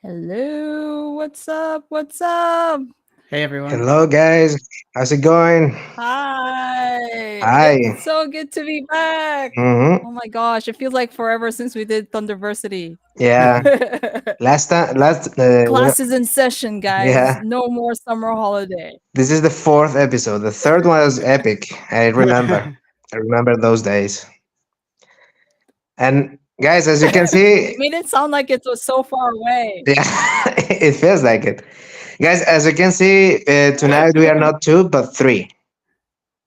Hello, what's up? What's up? Hey everyone. Hello, guys. How's it going? Hi. It's Hi. so good to be back. hmm Oh my gosh, it feels like forever since we did THNDRversity. Yeah. Last time, Classes in session, guys. yeah. No more summer holiday. This is the fourth episode. The third one was epic. I remember. I remember those days. And guys, as you can You see, made it sound like it was so far away. yeah, it feels like it. Guys, as you can see, tonight we are not two, but three.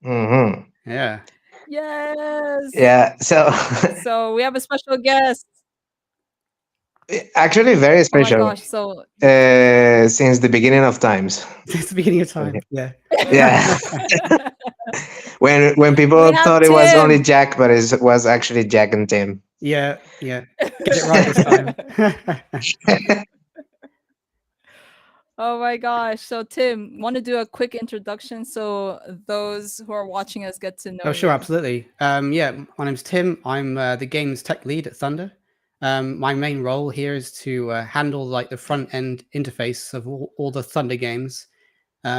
hmm Yeah. Yes. Yeah. So So we have a special guest. actually, very Oh my special gosh. So since the beginning of times. It's the beginning of time. Yeah. Yeah. When we people have thought it was only Tim. Jack, but it was actually Jack and Tim. Yeah. Yeah. Get it right this time. Oh my gosh. So Tim, want to do a quick introduction so those who are watching us get to know Oh, sure, you. absolutely. Yeah, my name's Tim. I'm the game's tech lead at Thunder. My main role here is to handle like the front end interface of all the Thunder games,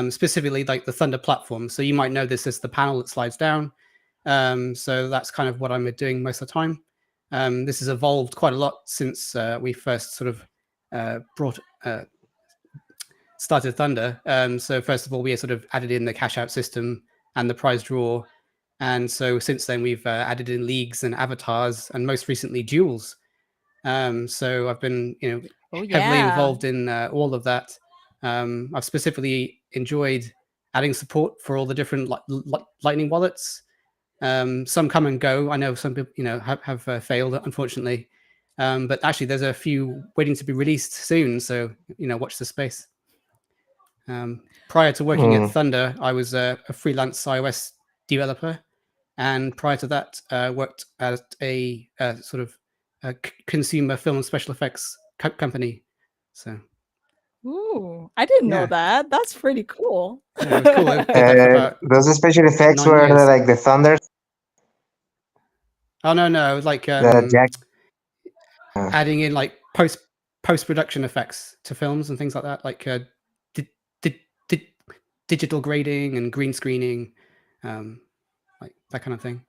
specifically like the Thunder platform. So you might know this as the panel that slides down. So that's kind of what I'm doing most of the time. This has evolved quite a lot since we first sort of started Thunder. So first of all, we sort of added in the cash out system and the prize draw. And so since then, we've added in leagues and avatars, and most recently duels. So I've been, Oh heavily yeah. involved in all of that. I've specifically enjoyed adding support for all the different Lightning wallets. Some come and go. I know some people, have failed, unfortunately. But actually, there's a few waiting to be released soon. So, watch the space. Prior to working at Thunder, I was a freelance iOS developer. And prior to that, worked at a sort of consumer film and special effects company. So, Ooh, I didn't know yeah. that. That's pretty cool. Yeah, it was cool. I did that for about Those special effects 9 were years. like the thunder. Oh no, like Jack. adding in like post production effects to films and things like that, like di- di- di- digital grading and green screening, like that kind of thing.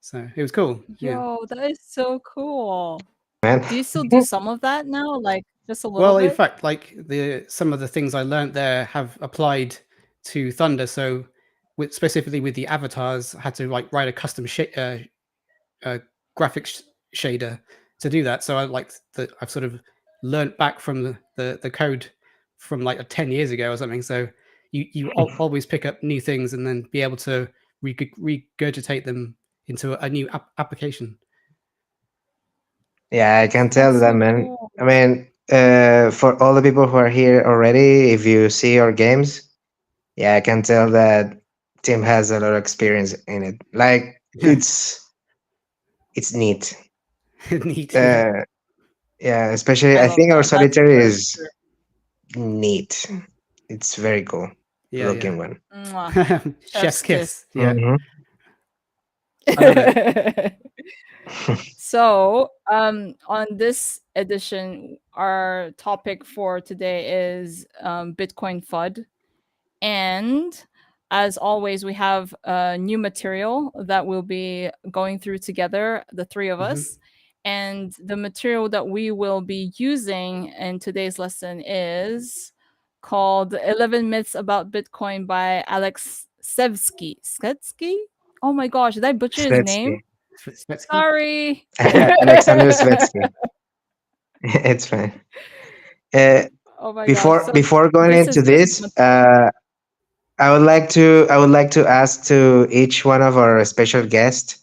So it was cool. Yeah. Yo, that is so cool. Man. Do you still do some of that now? Like just a little Well, in bit? fact, like some of the things I learned there have applied to Thunder. So, specifically with the avatars, I had to like write a custom graphics shader to do that. So I've sort of learnt back from the code from like 10 years ago or something. So you always pick up new things and then be able to regurgitate them into a new application. Yeah, I can tell That's that, so man. cool. I mean, for all the people who are here already, if you see our games, yeah, I can tell that Tim has a lot of experience in it. Like it's neat. Neat. Yeah. Yeah, especially I I love think our that. That's solitary very is true. neat. It's very cool Yeah. looking one. Mwah. Chef's kiss. Yeah. Mhm. I love it. So, on this edition, our topic for today is Bitcoin FUD. And as always, we have new material that we'll be going through together, the three of us. And the material that we will be using in today's lesson is called 11 Myths About Bitcoin by Alex Sevsky. Svetsky? Oh my gosh, did I butcher his name? Svetsky. Svetsky? Sorry. Alexander Svetsky. It's fine. Oh my gosh. Before So before going this into is the this, I would like to ask to each one of our special guests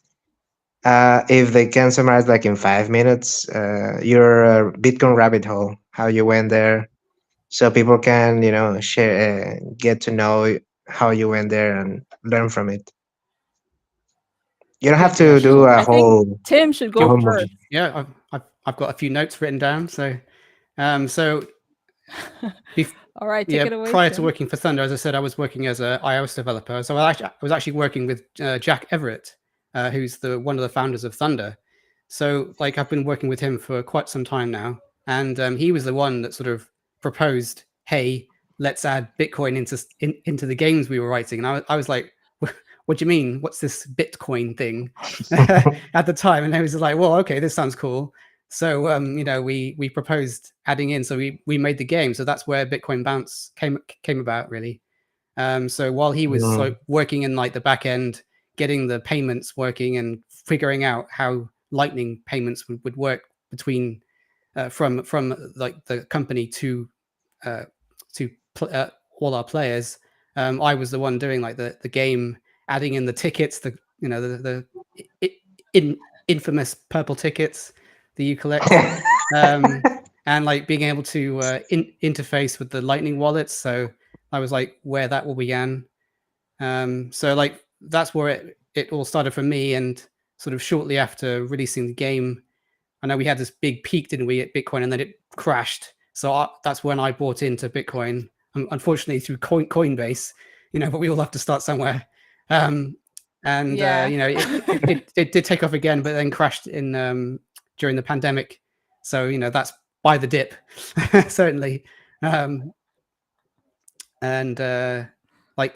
if they can summarize like in 5 minutes your Bitcoin rabbit hole, how you went there, so people can share, get to know how you went there and learn from it. You don't have okay. to do Sure. a I think whole Tim should a go whole first. movie. Yeah, I've got a few notes written down. So, so All right, take yeah, it away, prior to Tim. working for Thunder, as I said, I was working as a iOS developer. So I was actually working with Jack Everett, who's one of the founders of Thunder. So like I've been working with him for quite some time now. and he was the one that sort of proposed, "Hey, let's add Bitcoin into the games we were writing." And I was like, "What do you mean? What's this Bitcoin thing?" At the time, and I was like, "Well, okay, this sounds cool." So we proposed adding in, so we made the game. So that's where Bitcoin Bounce came about, really. So while he was working in like the back end, getting the payments working and figuring out how Lightning payments would work between from like the company to all our players, I was the one doing like the game, adding in the tickets, the infamous purple tickets that you collect. And like being able to interface with the Lightning wallets. So I was like where that all began. So like that's where it all started for me. And sort of shortly after releasing the game, I know we had this big peak, didn't we, at Bitcoin, and then it crashed. So that's when I bought into Bitcoin, unfortunately through Coinbase, but we all have to start somewhere. It did take off again, but then crashed in during the pandemic. So that's by the dip, certainly. Like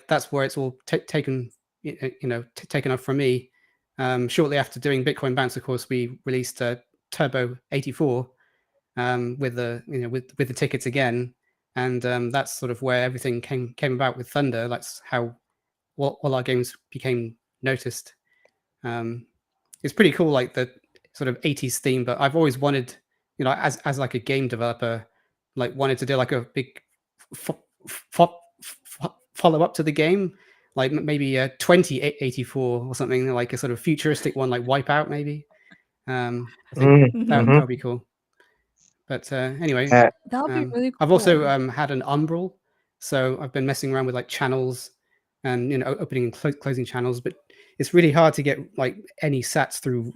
that's where it's all taken off from me. Shortly after doing Bitcoin Bounce, of course, we released Turbo 84 with the tickets again, and that's sort of where everything came about with Thunder. That's how all our games became noticed. It's pretty cool, like the sort of 80s theme, but I've always wanted, as like a game developer, like wanted to do like a big follow up to the game, like maybe a 2084 or something, like a sort of futuristic one, like Wipeout maybe. I think that would be cool. But anyway, that would be really cool. I've also had an Umbral, so I've been messing around with like channels and opening and closing channels, but it's really hard to get like any sats through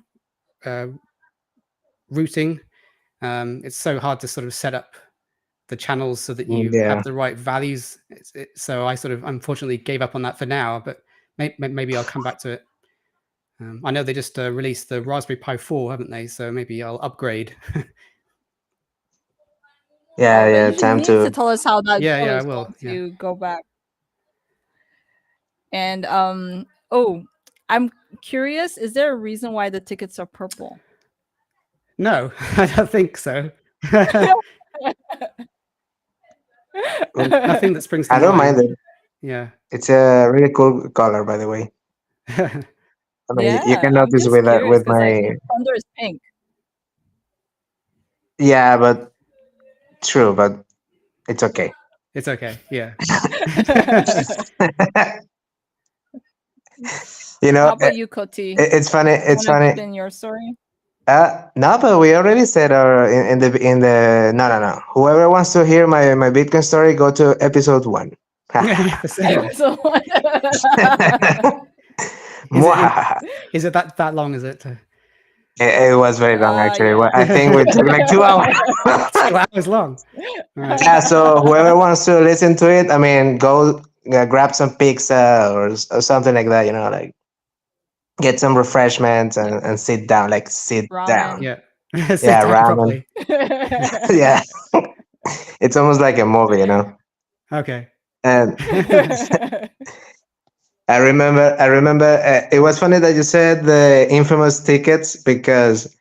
routing. It's so hard to sort of set up the channels so that you have the right values. So I sort of unfortunately gave up on that for now, but maybe I'll come back to it. I know they just released the Raspberry Pi 4, haven't they? So maybe I'll upgrade. Time you need to tell us how that goes. Yeah, I will. To go back. And I'm curious, is there a reason why the tickets are purple? No, I don't think so. Nothing that springs to mind. I don't mind it. Yeah. It's a really cool color, by the way. I mean, you can notice with my Thunder is pink. Yeah, but true, but it's okay. It's okay. Yeah. How about you, Koti? It's funny. It's funny. In your story. No, but we already said in the no. Whoever wants to hear my Bitcoin story, go to episode 1. Episode 1. Is it that long? Is it? It was very long, actually. Yeah. I think we took like 2 hours. 2 hours long. Right. Yeah. So whoever wants to listen to it, I mean, go grab some pizza or something like that. Like get some refreshments and sit down. Like sit ramen. Down. Yeah. Yeah, ramen. Yeah. It's almost like a movie, Okay. And I remember. It was funny that you said the infamous tickets because,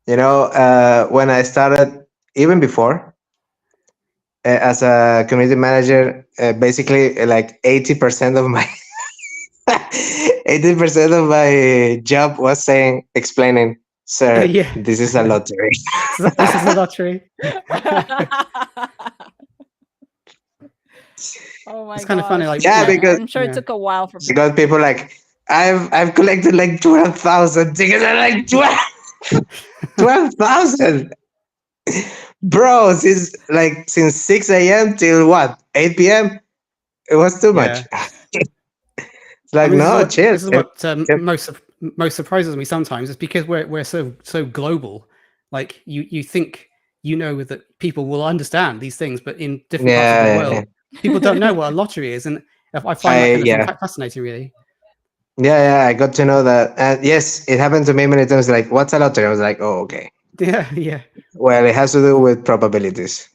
when I started, even before, as a community manager, basically like 80% of my 80% of my job was explaining, "Sir, this is a lottery." This is a lottery. Oh my god! It's kind of funny, like because I'm sure it took a while for because people like I've collected like 12,000 tickets. I'm like 12,000, bro. Since 6 a.m. till 8 p.m. It was too much. It's like chill. This is what most surprises me sometimes. Is because we're so global. Like you think that people will understand these things, but in different parts of the world. People don't know what a lottery is, and I find that kind of fascinating, really. Yeah, I got to know that. Yes, it happened to me many times. Like, what's a lottery? I was like, oh, okay. Yeah, yeah. Well, it has to do with probabilities.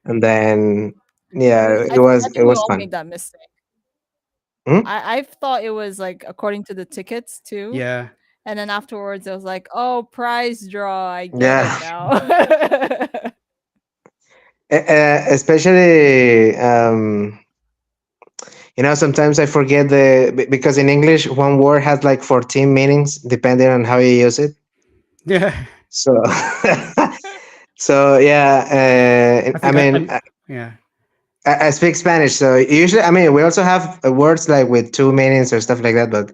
And then yeah, I it think we was all fun. made that mistake. Hmm? I've thought it was like according to the tickets too. Yeah. And then afterwards it was like, oh, prize draw. I get it Yeah. now. Especially sometimes I forget because in English one word has like 14 meanings depending on how you use it. Yeah. So so yeah, I I think mean, yeah. I speak Spanish, so usually, I mean, we also have words like with two meanings or stuff like that. But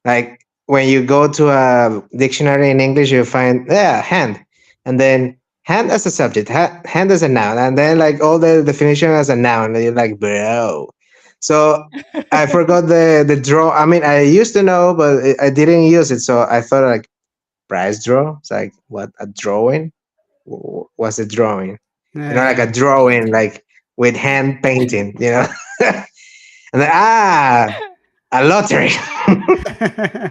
like when you go to a dictionary in English, you find hand, and then hand as a subject, hand as a noun, and then like all the definition as a noun. And you're like, bro. So I forgot the draw. I mean, I used to know, but I didn't use it. So I thought like prize draw. It's like what, a drawing? What's a drawing? Like a Yeah. drawing, like with hand painting. And then, a lottery. Yeah.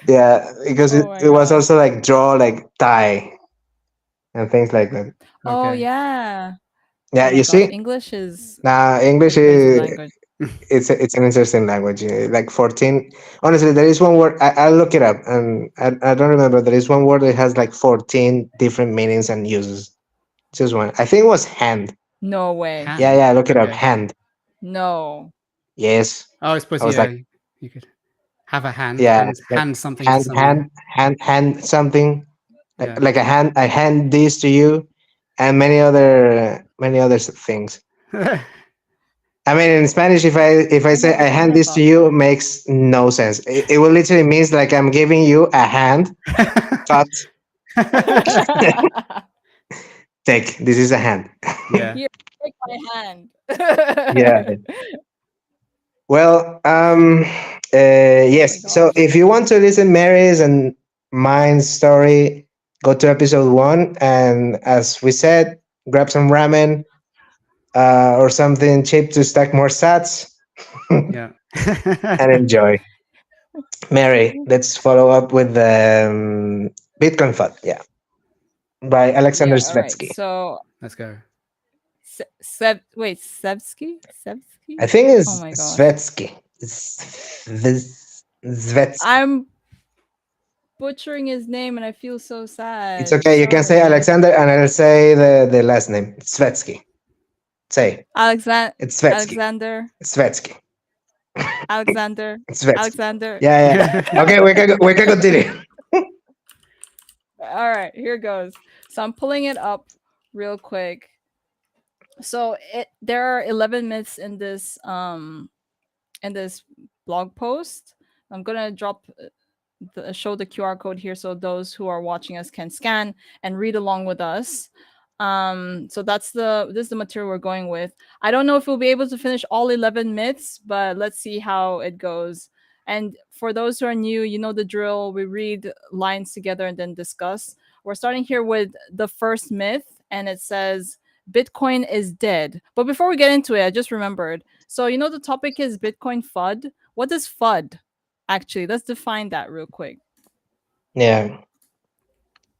Yeah, because Oh it my was god. also like draw, like tie and things like that. Oh Okay. yeah. Yeah, Oh my you god. see, English is now English a crazy is language. it's an interesting language. Like 14. Honestly, there is one word I'll look it up, and I don't remember. There is one word that has like 14 different meanings and uses. Just one. I think it was hand. No way. Yeah, Hand. yeah. Look it up. Okay. Hand. No. Yes. Oh, I suppose I was like, you could have a hand, yeah, like hand something to someone. hand something, Yeah. like a hand. I hand this to you, and many other things. I mean, in Spanish, if I I say I never hand thought this to about you, that. it makes no sense. It will literally means like I'm giving you a hand. But take, this is a hand. Yeah. Here, take my hand. Yeah. Well, Oh my yes. So gosh. if you want to listen Mary's and mine's story, go to episode 1, and as we said, grab some ramen or something cheap to stack more sats and Yeah. enjoy. Mary, let's follow up with the Bitcoin FUD. Yeah, by Alexander Yeah, all right. Svetsky. So, Let's go. Wait, Sevsky? I Sevsky? think Oh it's my gosh. Svetsky. Svetsky. I'm butchering his name and I feel so It's sad. okay. You can say Sorry. Alexander, and I'll say the last name. Svetsky. Say it's Svetsky. Alexander, Svetsky. Alexander, Svetsky. Alexander. Yeah, yeah. Okay, we can continue. All right, here goes. So I'm pulling it up real quick. So there are 11 myths in this blog post. I'm gonna drop show the QR code here so those who are watching us can scan and read along with us. So this is the material we're going with. I don't know if we'll be able to finish all 11 myths, but let's see how it goes. And for those who are new, you know the drill. We read lines together and then discuss. We're starting here with the first myth, and it says Bitcoin is dead. But before we get into it, I just remembered. So you know the topic is Bitcoin FUD. What does FUD actually? Let's define that real quick. Yeah.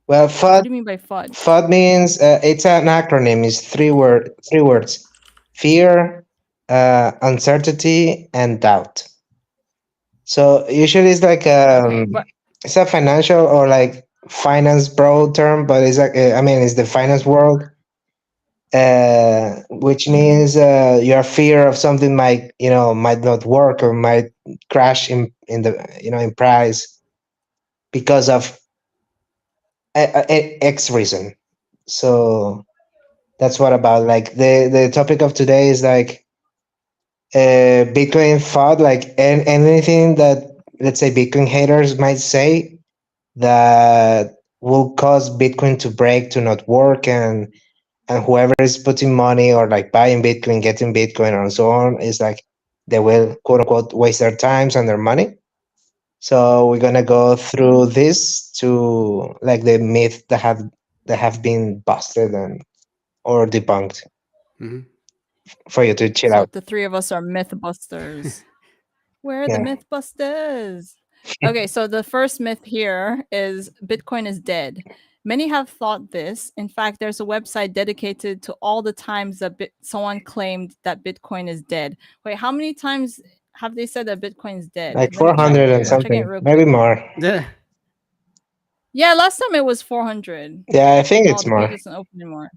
Well, What FUD do you mean by FUD? FUD means it's an acronym. It's three words: fear, uncertainty, and doubt. So usually it's like Okay, but it's a financial or like finance broad term, but it's like I mean it's the finance world, which mhm. means your fear of something might not work or might crash in the in price because of X reason. So that's what about like the topic of today is like Bitcoin thought like anything that, let's say, Bitcoin haters might say that will cause Bitcoin to break, to not work, and whoever is putting money or like buying Bitcoin, getting Bitcoin, and so on is like they will quote unquote waste their times and their money. So we're gonna go through this to like the myth that have been busted and or debunked Mhm. for you to chill So out. the three of us are mythbusters. We're the Yeah. mythbusters. Okay, so the first myth here is Bitcoin is dead. Many have thought this. In fact, there's a website dedicated to all the times that someone claimed that Bitcoin is dead. Wait, how many times have they said that Bitcoin is dead? Like Let me check 400 and here. Checking it something, real maybe quick. more. Yeah. Yeah, last time it was 400. Yeah, I think Oh, it's the page more. isn't open anymore.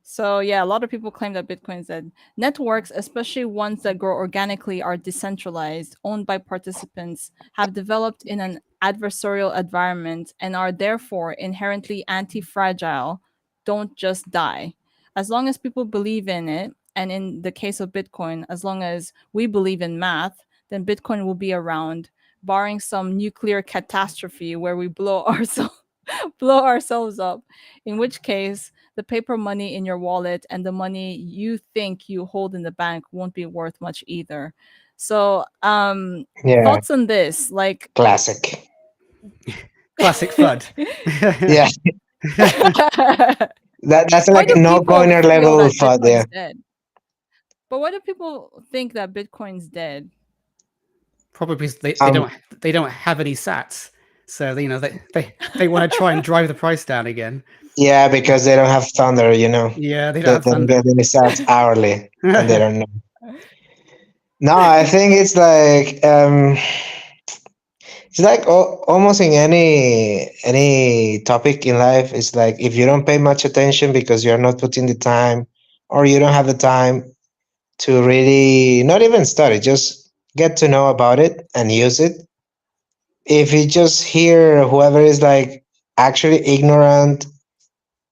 So yeah, a lot of people claim that Bitcoin is dead. Networks, especially ones that grow organically, are decentralized, owned by participants, have developed in an adversarial environment, and are therefore inherently anti-fragile. Don't just die. As long as people believe in it, and in the case of Bitcoin, as long as we believe in math, then Bitcoin will be around, barring some nuclear catastrophe where we blow ourselves blow ourselves up. In which case, the paper money in your wallet and the money you think you hold in the bank won't be worth much either. So, Yeah, thoughts on this? Like, classic. Classic FUD. Yeah, that's why like do a no people coiner feel level that thought there. Bitcoin's dead? But why do people think that Bitcoin's dead? Probably because Um, they don't have any sats. So they want to try and drive the price down again. yeah, because they don't have Thunder, you know. Yeah, they don't They have don't get thunder. any stats hourly, and they don't know. No, I think it's like almost in any topic in life. It's like if you don't pay much attention because you're not putting the time, or you don't have the time to really not even study, just get to know about it and use it. If you just hear whoever is like actually ignorant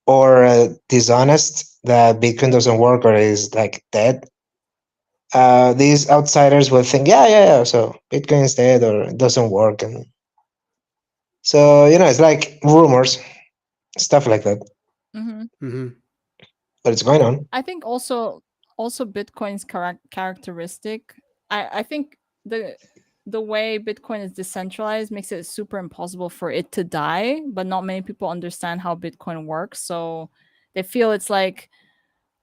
or dishonest that Bitcoin doesn't work or is like dead, these outsiders will think, yeah. So Bitcoin is dead or it doesn't work, and so it's like rumors, stuff like that. Hmm. Hmm. But it's going on. I think also Bitcoin's characteristic. I think the way Bitcoin is decentralized makes it super impossible for it to die, but not many people understand how Bitcoin works. So they feel it's like,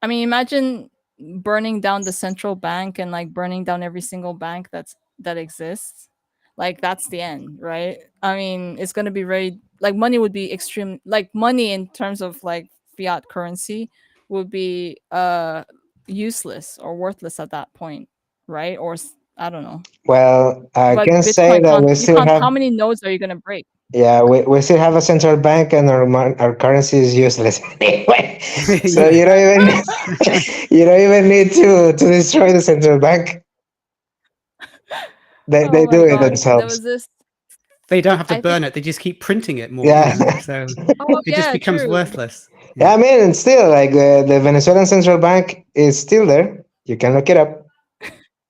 I mean, imagine burning down the central bank and like burning down every single bank that exists. Like that's the end, right? I mean, it's going to be very like money would be extreme like money in terms of like fiat currency would be useless or worthless at that point, right? Or I don't know. Well, I But can say Bitcoin that can't we you still can't have, how many nodes are you going to break? yeah, we still have a central bank, and our currency is useless anyway. So Yeah. you don't even need to destroy the central bank. They Oh do my it gosh. There themselves. was this They don't have to I burn think it. They just keep printing it more. Yeah. So oh it just yeah, becomes true. worthless. Yeah, Yeah. I mean, and still, like the Venezuelan central bank is still there. You can look it up.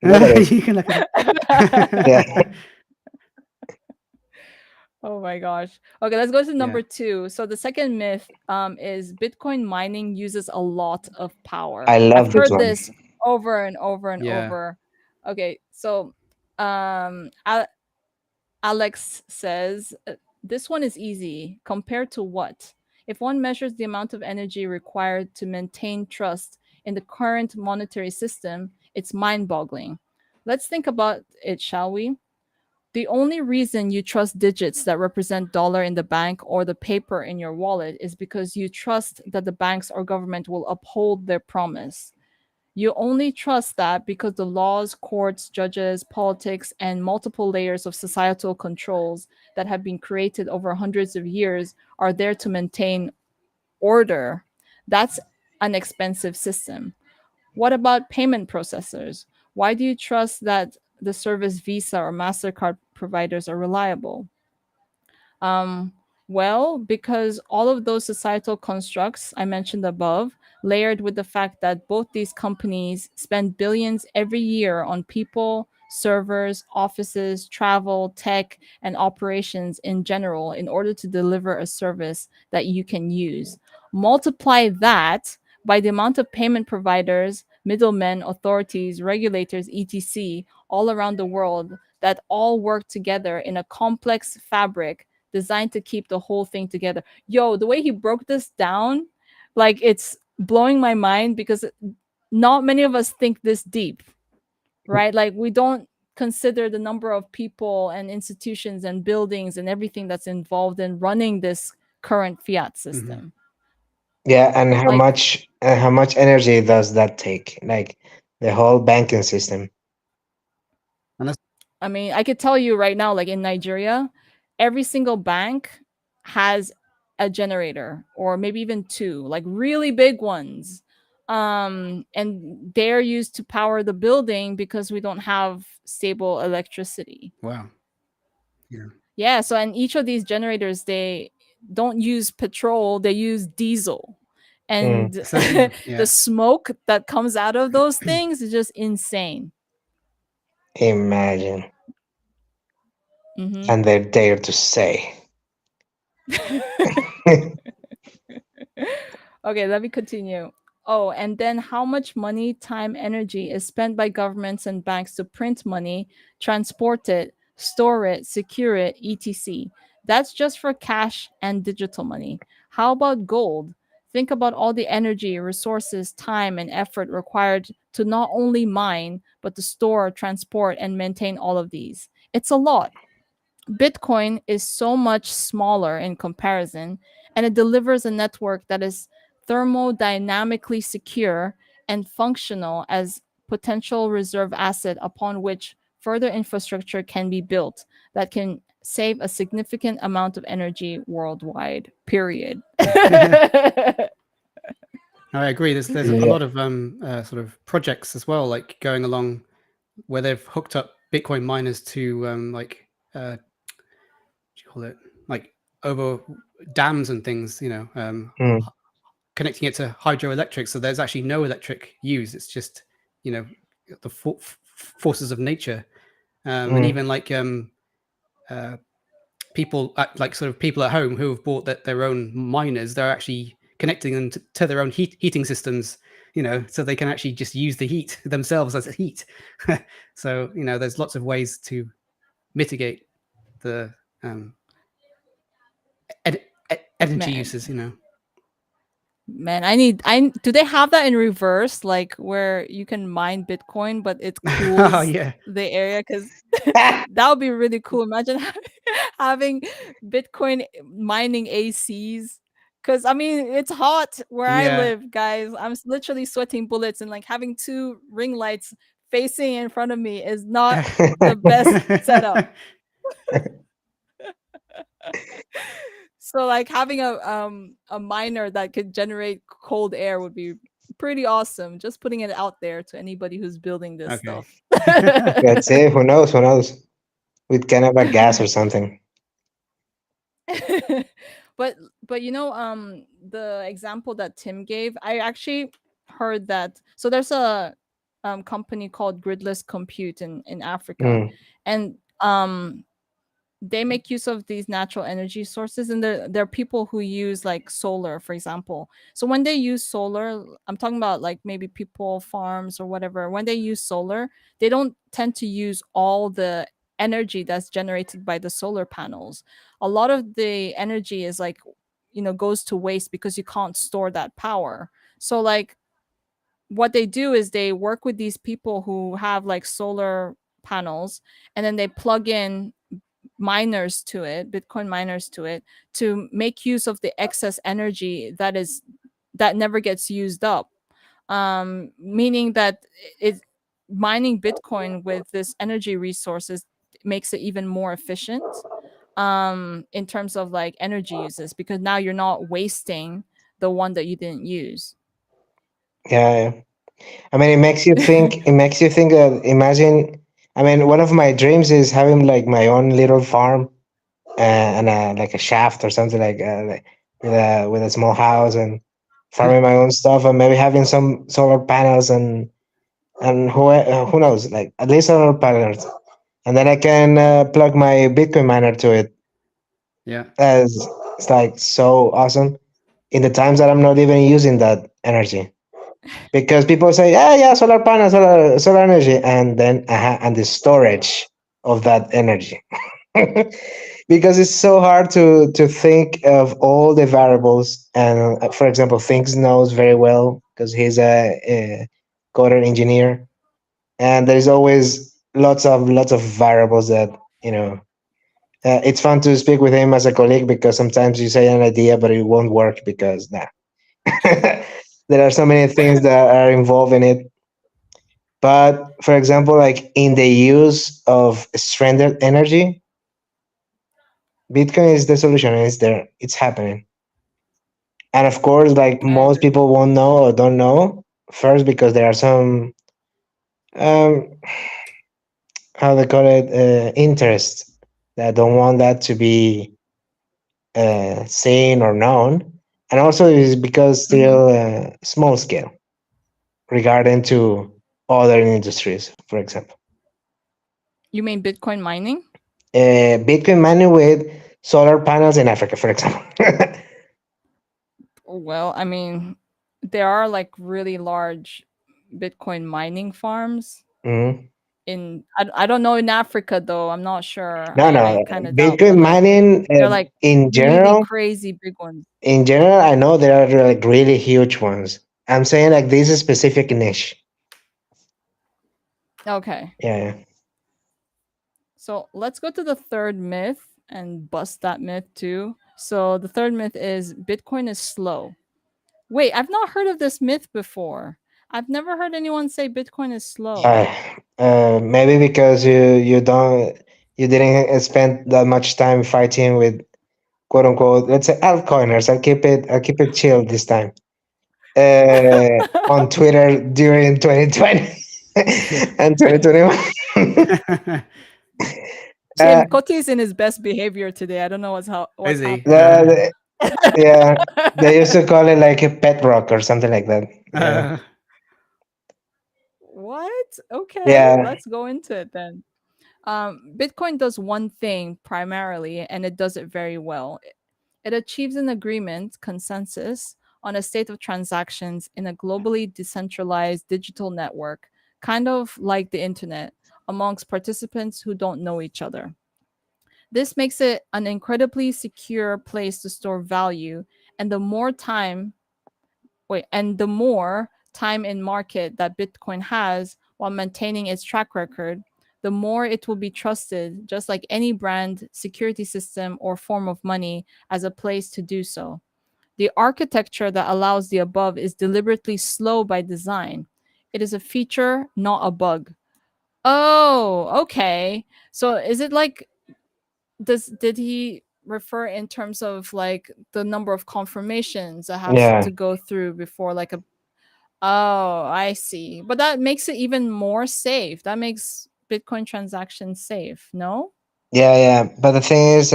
Look at it. You can look at Yeah, it. Oh my gosh. Okay, let's go to Yeah. number two. So the second myth is Bitcoin mining uses a lot of power. I I've love this heard one. this over and over and Yeah. over. Okay, so Alex says this one is easy. Compared to what? If one measures the amount of energy required to maintain trust in the current monetary system, it's mind boggling. Let's think about it, shall we? The only reason you trust digits that represent dollar in the bank or the paper in your wallet is because you trust that the banks or government will uphold their promise. You only trust that because the laws, courts, judges, politics, and multiple layers of societal controls that have been created over hundreds of years are there to maintain order. That's an expensive system. What about payment processors? Why do you trust that the service Visa or MasterCard providers are reliable? Um, well, because all of those societal constructs I mentioned above, layered with the fact that both these companies spend billions every year on people, servers, offices, travel, tech, and operations in general in order to deliver a service that you can use. Multiply that by the amount of payment providers, middlemen, authorities, regulators, etc., all around the world that all work together in a complex fabric designed to keep the whole thing together. Yo, the way he broke this down, like it's blowing my mind because not many of us think this deep, right? Like we don't consider the number of people and institutions and buildings and everything that's involved in running this current fiat Hmm. system. Yeah, and Like, how much energy does that take? Like the whole banking system. And that's I mean, I could tell you right now, like in Nigeria, every single bank has a generator or maybe even two, like really big ones. And they're used to power the building because we don't have stable electricity. wow. Yeah. Yeah, so and each of these generators, they don't use petrol, they use diesel. Mm, And So the yeah. smoke that comes out of those things is just insane. imagine. Hmm. And they dare to say. Okay, let me continue. Oh, and then how much money, time, energy is spent by governments and banks to print money, transport it, store it, secure it, etc. That's just for cash and digital money. How about gold? Think about all the energy, resources, time, and effort required to not only mine, but to store, transport, and maintain all of these. It's a lot. Bitcoin is so much smaller in comparison, and it delivers a network that is thermodynamically secure and functional as potential reserve asset upon which further infrastructure can be built that can save a significant amount of energy worldwide. Period. I agree. There's a Yeah. lot of sort of projects as well, like going along where they've hooked up Bitcoin miners to what do you call it, like over dams and things, Mm, connecting it to hydroelectric. So there's actually no electric used. It's just you know the forces of nature, and mm. even like uh, people like sort of people at home who have bought their own miners. They're actually connecting them to their own heating systems. So they can actually just use the heat themselves as heat. So there's lots of ways to mitigate the ed- energy uses. Man, man, I do they have that in reverse, like where you can mine Bitcoin, but it Oh cools yeah, the area? Because that would be really cool. Imagine having Bitcoin mining ACs. Because I mean, it's hot where I yeah. live, guys. I'm literally sweating bullets, and like having two ring lights facing in front of me is not the best setup. So like having a miner that could generate cold air would be pretty awesome. Just putting it out there to anybody who's building this Okay. stuff. Let's see. Who knows? Who knows? With kind of a gas or something. but the example that Tim gave, I actually heard that. So there's a company called Gridless Compute in Africa, Mm, and they make use of these natural energy sources, and there are people who use like solar, for example. So when they use solar, I'm talking about like maybe people farms or whatever. When they use solar, they don't tend to use all the energy that's generated by the solar panels. A lot of the energy is like goes to waste because you can't store that power. So like what they do is they work with these people who have like solar panels, and then they plug in miners to it, Bitcoin miners to it, to make use of the excess energy that never gets used up. Meaning that it mining Bitcoin with this energy resources makes it even more efficient in terms of like energy uses, because now you're not wasting the one that you didn't use. yeah, yeah. I mean, it makes you think. It makes you think that. Imagine. I mean, one of my dreams is having like my own little farm and like a shaft or something like with a small house and farming my own stuff and maybe having some solar panels and who knows, like at least solar panels, and then I can plug my Bitcoin miner to it. Yeah. As it's like so awesome in the times that I'm not even using that energy, because people say, yeah, yeah, solar panel, solar energy, and then and the storage of that energy. Because it's so hard to think of all the variables. And for example, things knows very well because he's a coder engineer, and there's always lots of variables that you know. It's fun to speak with him as a colleague because sometimes you say an idea, but it won't work because nah. There are so many things that are involved in it. But for example, like in the use of stranded energy, Bitcoin is the solution. It's there. It's happening. And of course, like I most agree. people won't know or don't know first because there are some um, how they call it interests that don't want that to be seen or known, and also is because Hmm. still small scale regarding to other industries, for example. You mean Bitcoin mining? Bitcoin mining with solar panels in Africa, for example. Well, I mean, there are like really large Bitcoin mining farms Mhm. in I don't know in Africa though. I'm not sure. No, I no, kind of doubt, Bitcoin but like mining they're like in really general. crazy big ones. In general, I know there are like really huge ones. I'm saying like this is specific niche. Okay. Yeah. So let's go to the third myth and bust that myth too. So the third myth is Bitcoin is slow. Wait, I've not heard of this myth before. I've never heard anyone say Bitcoin is slow. Uh, maybe because you didn't spend that much time fighting with quote unquote, let's say altcoiners. I'll keep it chill this time. On Twitter during 2020 Yeah. and 2021. uh, Tim Kotti is in his best behavior today. I don't know what's Is he? happening. the, yeah, they used to call it like a pet rock or something like that. Yeah, Uh, What? Okay, yeah, let's go into it then. Bitcoin does one thing primarily, and it does it very well. It achieves an agreement, consensus, on a state of transactions in a globally decentralized digital network, kind of like the internet, amongst participants who don't know each other. This makes it an incredibly secure place to store value, and the more time in market that Bitcoin has while maintaining its track record, the more it will be trusted, just like any brand, security system, or form of money, as a place to do so. The architecture that allows the above is deliberately slow by design. It is a feature, not a bug. Oh, okay. So is it like did he refer in terms of like the number of confirmations that has yeah, to go through before like a Oh, I see. But that makes it even more safe. That makes Bitcoin transactions safe, no? yeah. But the thing is,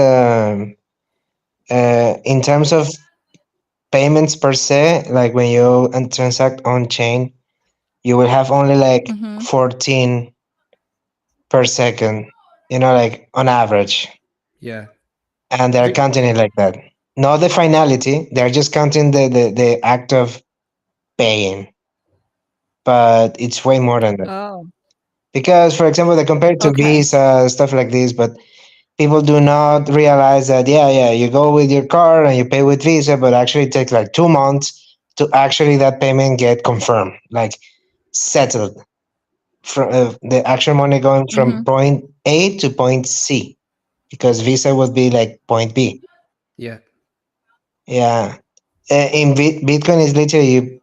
in terms of payments per se, like when you transact on chain, you will have only like Mm-hmm. 14 per second, like on average. yeah. And Is they're it? counting it like that. Not the finality, they're just counting the act of paying, but it's way more than that. Oh, Because, for example, they compare it to okay. Visa, stuff like this, but people do not realize that, yeah, you go with your card and you pay with Visa, but actually it takes like 2 months to actually that payment get confirmed, like settled. From the actual money going from Mm-hmm. point A to point C, because Visa would be like point B. Yeah. Yeah. In Bitcoin, is literally you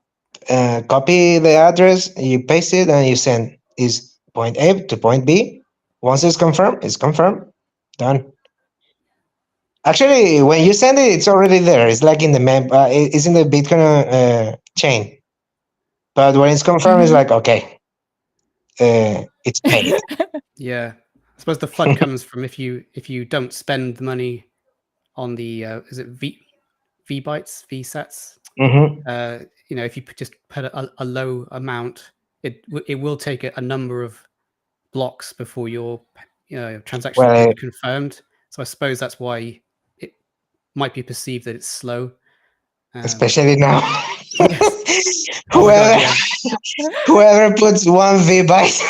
copy the address, you paste it, and you send. Is point A to point B. Once it's confirmed, done. Actually, when you send it, it's already there. It's like in the it's in the Bitcoin chain. But when it's confirmed, it's Mm-hmm. like okay, it's paid. Yeah. I suppose the FUD comes from if you don't spend the money on the is it V bytes V sets. Hmm. If you just put a low amount, it will take a number of blocks before your transaction Well, is confirmed. So I suppose that's why it might be perceived that it's slow. Um, especially now, yes. Oh my god, whoever yeah. whoever puts one V byte.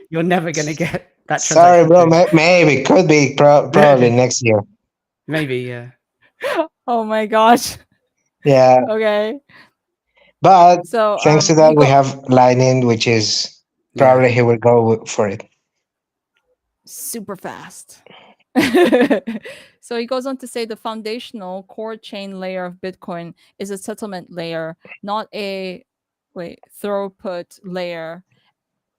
You're never gonna get that Sorry, transaction bro. through. Maybe could be probably next year. Maybe, yeah. Oh my gosh. Yeah, Okay. but So thanks to that, we we got have Lightning, which is probably Yeah. he will go for it. Super fast. So he goes on to say the foundational core chain layer of Bitcoin is a settlement layer, not a throughput layer.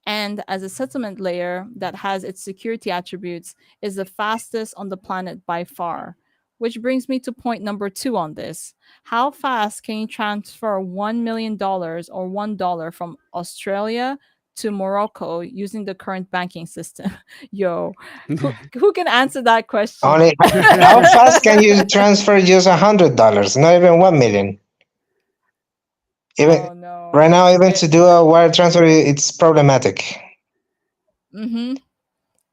And as a settlement layer that has its security attributes, is the fastest on the planet by far. Which brings me to point number 2 on this. How fast can you transfer $1 million or $1 from Australia to Morocco using the current banking system? Yo, who can answer that question? Only how fast can you transfer just $100? Not even 1 million. Oh Even right no. now, even to do a wire transfer, it's problematic. Mhm.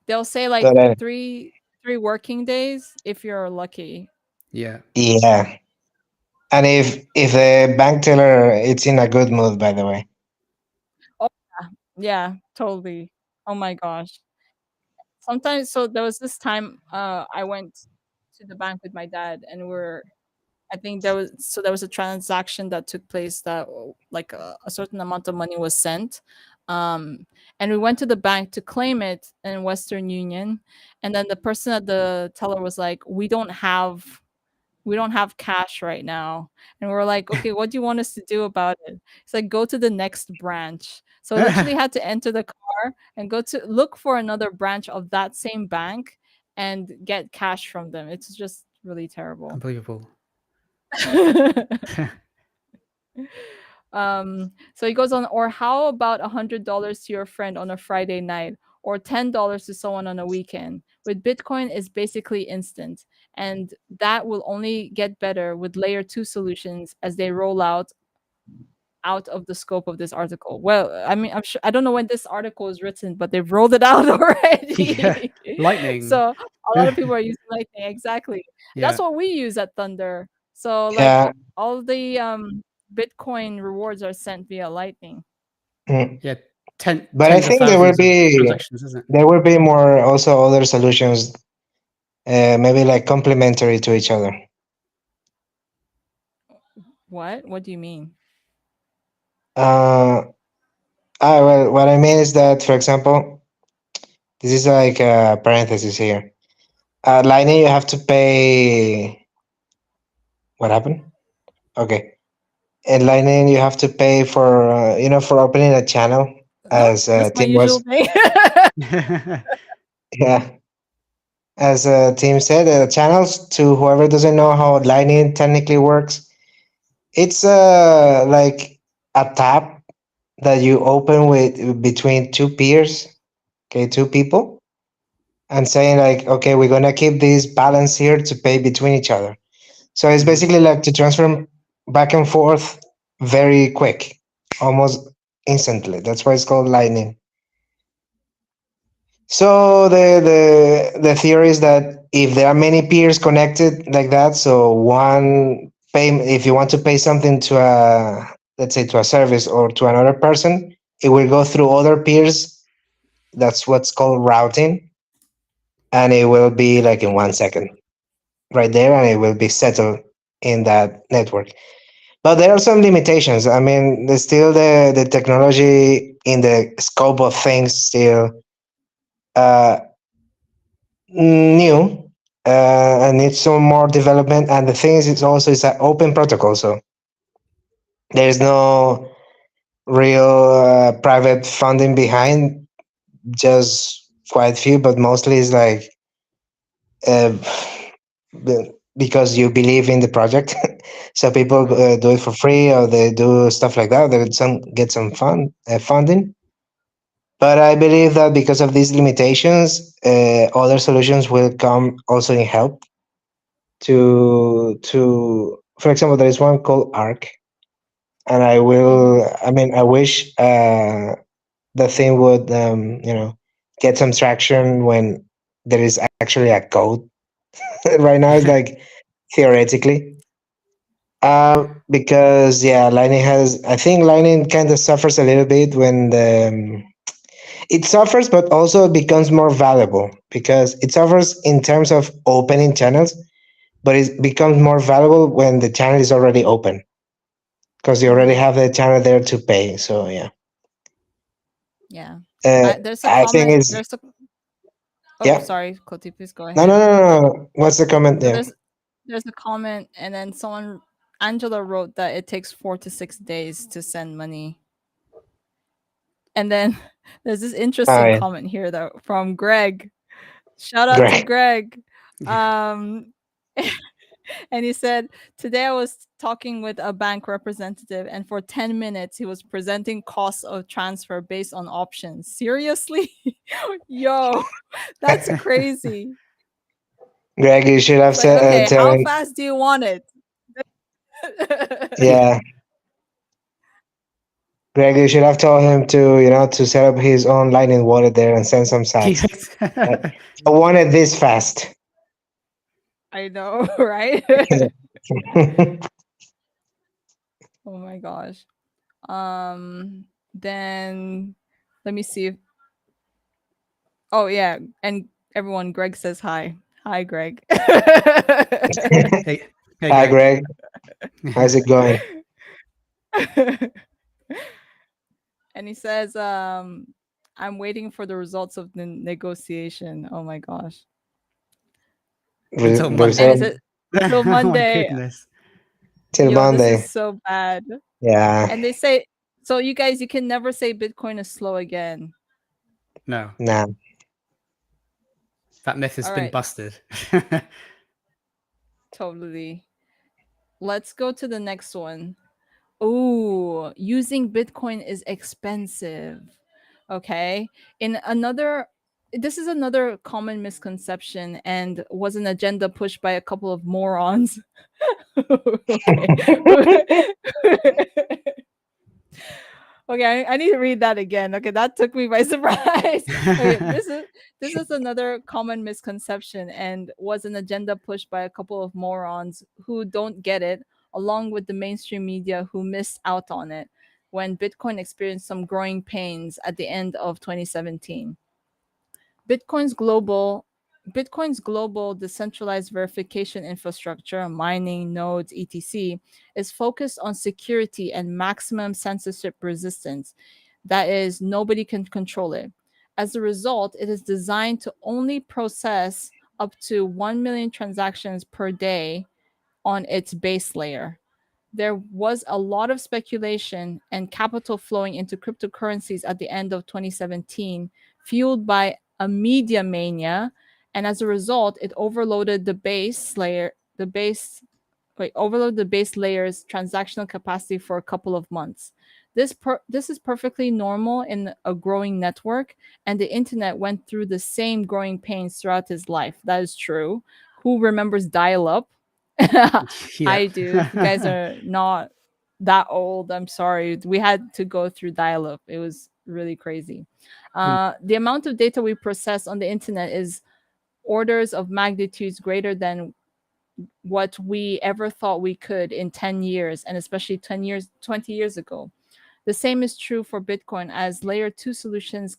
They'll say like But 3 working days if you're lucky. Yeah. yeah, and if the bank teller it's in a good mood, by the way. Oh yeah, totally. Oh my gosh. Sometimes so there was this time I went to the bank with my dad and we're I think there was a transaction that took place that like a certain amount of money was sent. Um and we went to the bank to claim it in Western Union, and then the person at the teller was like, we don't have cash right now. And we're like, okay, what do you want us to do about it? It's like, go to the next branch. So I literally had to enter the car and go to look for another branch of that same bank and get cash from them. It's just really terrible. Unbelievable. So he goes on, or how about $100 to your friend on a Friday night, or $10 to someone on a weekend? With Bitcoin, is basically instant, and that will only get better with layer 2 solutions as they roll out of the scope of this article. Well, I mean, I'm sure I don't know when this article is written, but they've rolled it out Yeah. already. Lightning. So a lot of people are using Lightning. Exactly. That's Yeah. what we use at Thunder. So like Yeah, all the Bitcoin rewards are sent via Lightning. mm. Yeah. But I Tens of think thousands of transactions, isn't it? there will be more also other solutions, maybe like complementary to each other. What? What do you mean? Uh, well, what I mean is that, for example, this is like a parenthesis here. Lightning, you have to pay. What happened? Okay. In Lightning, you have to pay for for opening a channel, No, as that's my Tim usual was thing. yeah, as Tim said, channels, to whoever doesn't know how Lightning technically works. It's like a tab that you open with between two peers, okay, two people, and saying like, okay, we're gonna keep this balance here to pay between each other. So it's Mhm. basically like to transfer back and forth very quick, almost instantly. That's why it's called Lightning. So the theory is that if there are many peers connected like that, so one pay if you want to pay something to a, let's say, to a service or to another person, it will go through other peers. That's what's called routing, and it will be like in 1 second right there, and it will be settled in that network. But there are some limitations. I mean, there's still the technology in the scope of things still uh, new, and needs some more development. And the thing is, it's an open protocol, so there's no real private funding behind. Just quite few, but mostly it's like uh, because you believe in the project. So people Mhm. do it for free, or they do stuff like that. They get some funding. But I believe that because of these limitations, other solutions will come also in help to. For example, there is one called Arc, and Mhm. I mean, I wish the thing would get some traction when there is actually a code. Right now, it's like theoretically. Because yeah, Lightning has. I think Lightning kind of suffers a little bit when it suffers, but also it becomes more valuable because it suffers in terms of opening channels, but it becomes more valuable when the channel is already open because you already Mhm. have the channel there to pay. So yeah. Yeah. There's a I think comment. it's There's a Oh, yeah. sorry, Koti, please go No, no, ahead. no, no, no. What's the comment So there? there's a comment, and then Angela wrote that it takes 4 to 6 days to send money, and then there's this All interesting right, comment here that from Greg. Shout out to Greg. Greg. Um, and he said, "Today I was talking with a bank representative, and for 10 minutes he was presenting costs of transfer based on options. Seriously, yo, that's crazy. Greg, you should have It's like, okay, tell how him. fast do you want it?" Yeah, Greg, you should have told him to, to set up his own Lightning wallet there and send some sats. I I want it this fast. I know, right? Oh my gosh. Then let me see if oh yeah, and everyone, Greg says hi. Hi, Greg. Hey, hey, Hi, Greg. Greg. How's it going? And he says, I'm waiting for the results of the negotiation. Oh my gosh. Until And he Monday. Result said, till Oh my Monday. goodness. till Yo, this is Monday. so bad. Yeah, And they say, so you guys, you can never say Bitcoin is slow again. No, nah. that myth has All been right, busted. totally. Let's go to the next one. Oh, using Bitcoin is expensive. Okay. In another, this is another common misconception and was an agenda pushed by a couple of morons. Okay. Okay, I need to read that again. Okay, that took me by surprise. Okay, this is another common misconception and was an agenda pushed by a couple of morons who don't get it, along with the mainstream media who missed out on it when Bitcoin experienced some growing pains at the end of 2017. Bitcoin's global Bitcoin's global decentralized verification infrastructure, mining, nodes, etc., is focused on security and maximum censorship resistance. That is, nobody can control it. As a result, it is designed to only process up to 1 million transactions per day on its base layer. There was a lot of speculation and capital flowing into cryptocurrencies at the end of 2017, fueled by a media mania, and as a result, it overloaded the base layer, the base overload the base layer's transactional capacity for a couple of months. This is perfectly normal in a growing network, and the internet went through the same growing pains throughout its life. That is true. Who remembers dial-up? Yeah. I do. If you guys are not that old, I'm sorry. We had to go through dial-up. It was really crazy. The amount of data we process on the internet is orders of magnitudes greater than what we ever thought we could in 10 years, and especially 10 years 20 years ago. The same is true for Bitcoin, as layer 2 solutions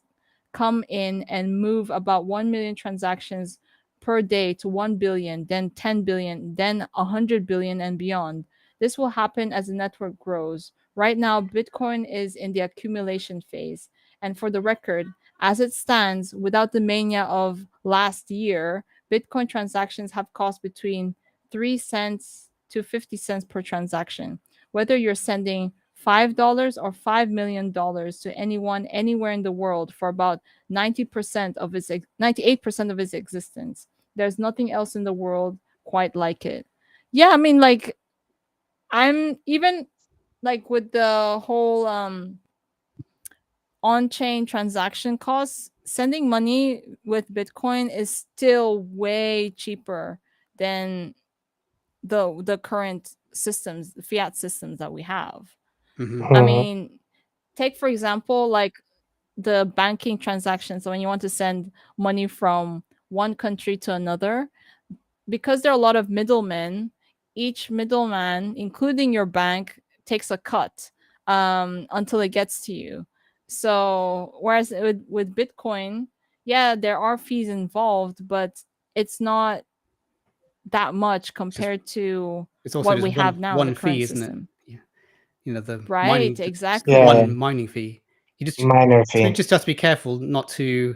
come in and move about 1 million transactions per day to 1 billion, then 10 billion, then 100 billion and beyond. This will happen as the network grows. Right now, Bitcoin is in the accumulation phase. And for the record, as it stands, without the mania of last year, Bitcoin transactions have cost between 3 cents to 50 cents per transaction. Whether you're sending $5 or $5 million to anyone anywhere in the world for about 90% of its 98% of its existence. There's nothing else in the world quite like it. Yeah, I mean, like, I'm even like with the whole on-chain transaction costs, sending money with Bitcoin is still way cheaper than the current systems, the fiat systems that we have. Hmm. I Mhm. mean, take for example, like the banking transactions. So when you want to send money from one country to another, because there are a lot of middlemen, each middleman, including your bank, takes a cut until it gets to you. So whereas with Bitcoin, yeah, there are fees involved, but it's not that much Just compared to it's also what just we have now in the one fee, current isn't it? system. Yeah. The Right, mining, exactly. Yeah. one mining fee. You just minor so you fee. just have to be careful not to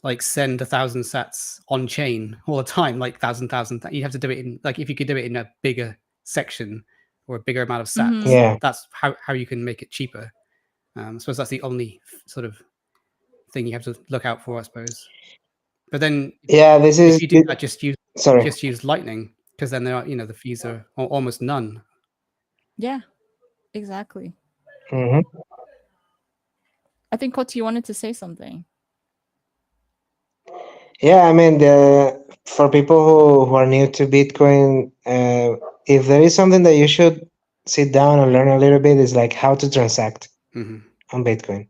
like send 1,000 sats on chain all the time, like thousand. You have to do it in like if you could do it in a bigger section or a bigger amount of sats. Mhm. Yeah. That's how you can make it cheaper. I suppose that's the only sort of thing you have to look out for, I suppose. But then Yeah, this if is you do that, sorry. just use Lightning because then there are the fees are almost none. Yeah, exactly. Hmm. I think Koti, you wanted to say something. Yeah, I mean, for people who are new to Bitcoin, if there is something that you should sit down and learn a little bit, is like how to transact Hmm. on Bitcoin,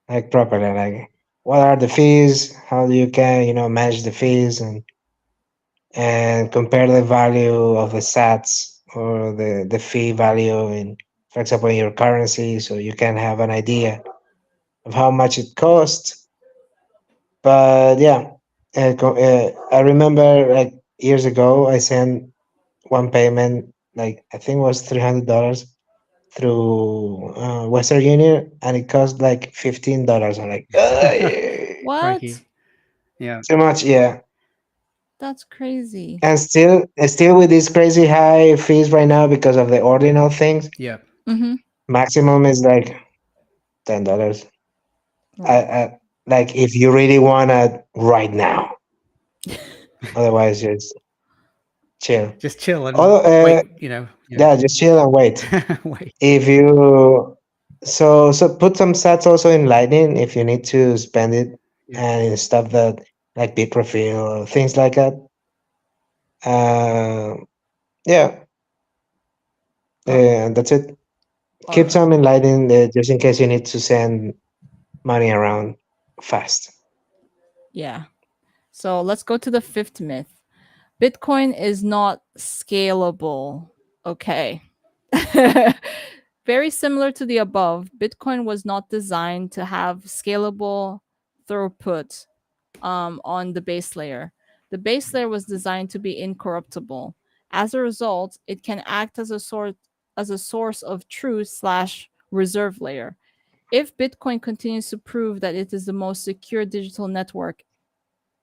like properly. Like, what are the fees? How do you can manage the fees and compare the value of the Sats or the fee value in, for example, in your currency, so you can have an idea of how much it costs. But yeah, I remember like years ago, I sent one payment, like I think it was $300 through Western Union, and it cost like $15. I'm like, What? Crikey. Yeah. too much, yeah. That's crazy. And still with these crazy high fees right now because of the ordinal things, Yeah. Mm-hmm. maximum is like $10. Right. Like if you really wanna right now, otherwise just chill. Just chill and Although, wait. Yeah. yeah, just chill and wait. Wait. If you so put some sats also in Lightning if you need to spend it Yeah. and in stuff that like Bitrefill or things like that. Uh, yeah, that's it. All Keep right. some in Lightning just in case you need to send money around fast. Yeah. So let's go to the fifth myth. Bitcoin is not scalable. Okay. Very similar to the above, Bitcoin was not designed to have scalable throughput on the base layer. The base layer was designed to be incorruptible. As a result, it can act as a source of truth slash reserve layer. If Bitcoin continues to prove that it is the most secure digital network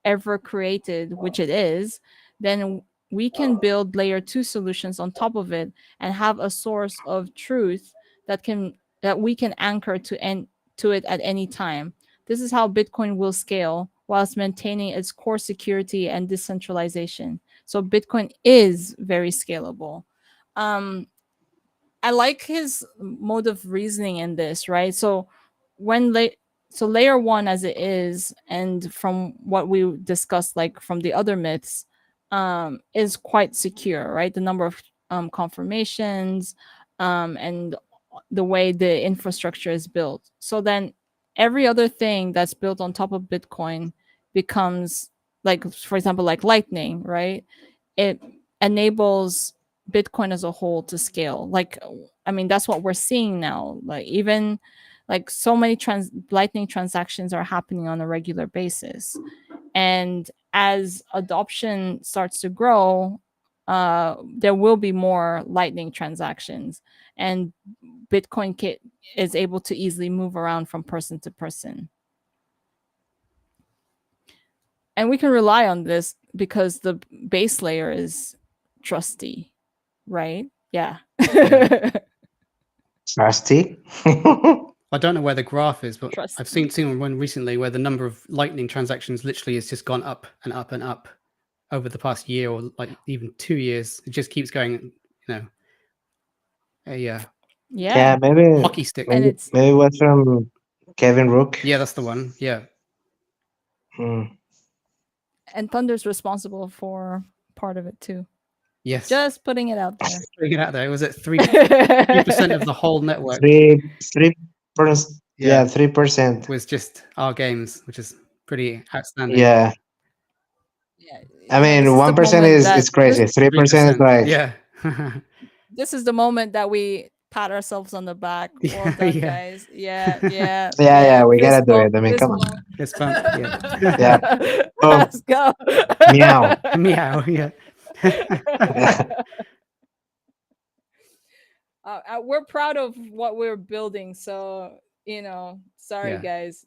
ever created, which it is, then we can build layer 2 solutions on top of it and have a source of truth that we can anchor to it at any time. This is how Bitcoin will scale whilst maintaining its core security and decentralization. So Bitcoin is very scalable. Um, I like his mode of reasoning in this, right? So when so layer 1 as it is, and from what we discussed, like from the other myths, is quite secure, right? The number of confirmations, and the way the infrastructure is built. So then every other thing that's built on top of Bitcoin becomes, like, for example, like Lightning, right? It enables Bitcoin as a whole to scale. Like, I mean, that's what we're seeing now. Like, even like so many Lightning transactions are happening on a regular basis. And as adoption starts to grow, there will be more Lightning transactions, and Bitcoin is able to easily move around from person to person. And we can rely on this because the base layer is trusty, right? Yeah. Trusty. I don't know where the graph is, but I've Trusty. seen one recently where the number of Lightning transactions literally has just gone up and up and up over the past year or like even 2 years. It just keeps going, a Yeah, Yeah. hockey stick. And it's maybe it was from Kevin Rook. Yeah, that's the one. Yeah. Mm. and Thunder's responsible for part of it too. Yes. Just putting it out there. Bring it out there. Was it 3% of the whole network? 3%. Yeah, 3%. Was just our games, which is pretty outstanding. Yeah. Yeah, I this mean, is the 1% moment that is crazy. 3% is 3%. like, Yeah. this is the moment that we pat ourselves on the back. Well Yeah, done, yeah. guys. Yeah, yeah, yeah, we Fist gotta do it. bump, I mean, fist come on. bump. Fist bump. Yeah. Yeah. Boom. Let's go. Meow. Meow. Yeah. We're proud of what we're building, so Sorry, Yeah. guys.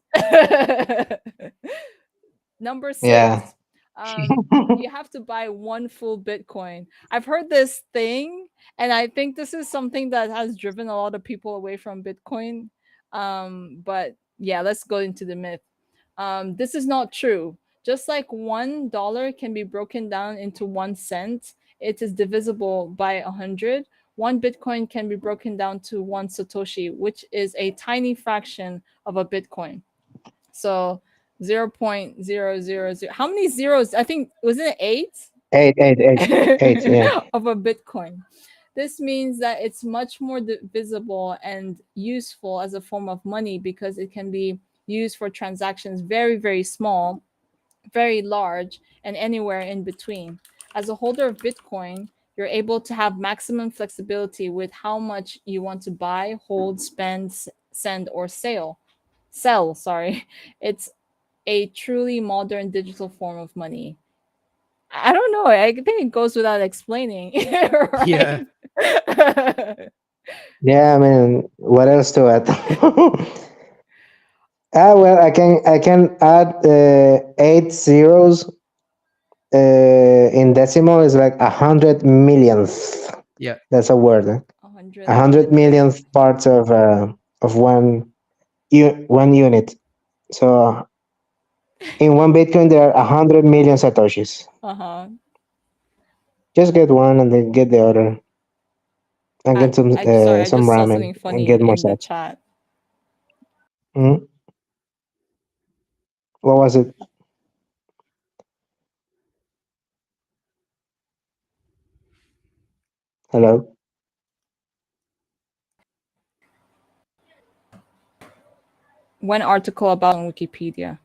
Number Yeah. six, you have to buy one full Bitcoin. I've heard this thing, and I think this is something that has driven a lot of people away from Bitcoin. But yeah, let's go into the myth. This is not true. Just like $1 can be broken down into 1 cent, it is divisible by 100. One Bitcoin can be broken down to one Satoshi, which is a tiny fraction of a Bitcoin. So 0.000. How many zeros? I think was it eight Eight, eight, eight, eight. Yeah. of a Bitcoin. This means that it's much more visible and useful as a form of money because it can be used for transactions very, very small, very large, and anywhere in between. As a holder of Bitcoin, you're able to have maximum flexibility with how much you want to buy, hold, spend, send, or sell. Sell, sorry. It's a truly modern digital form of money. I don't know. I think it goes without explaining, Yeah. right? Yeah, I mean, what else to add? Well, I can add eight zeros in decimal is like 100 millionth. Yeah. That's a word. A A hundred hundred millionth. millionth parts of one unit. So in one Bitcoin there are 100 million satoshis. Uh huh. Just get one and then get the other and get Sorry. I some just saw ramen something and funny get more in the sats. chat. Mm. What was it? Hello. One article about on Wikipedia.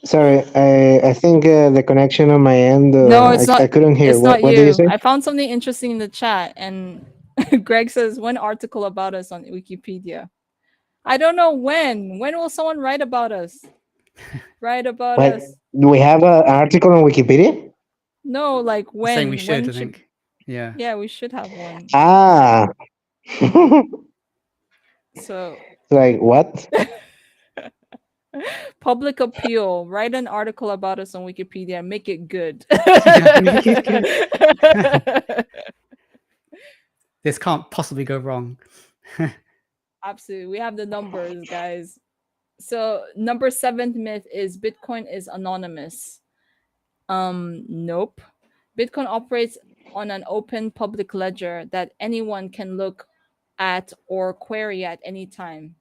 Sorry, I think the connection on my end. No, it's I not. couldn't hear. It's not What did you you. say? I found something interesting in the chat, and Greg says one article about us on Wikipedia. I don't know when. When will someone write about us? Write about Like, us. do we have an article on Wikipedia? No, like The saying we when? should, When I should? think. Yeah. Yeah, we should have one. Ah, So like what? public appeal. Write an article about us on Wikipedia. Make it good. Yeah, make it good. This can't possibly go wrong. Absolutely. We have the numbers, guys. So number seventh myth is Bitcoin is anonymous. Nope. Bitcoin operates on an open public ledger that anyone can look at or query at any time.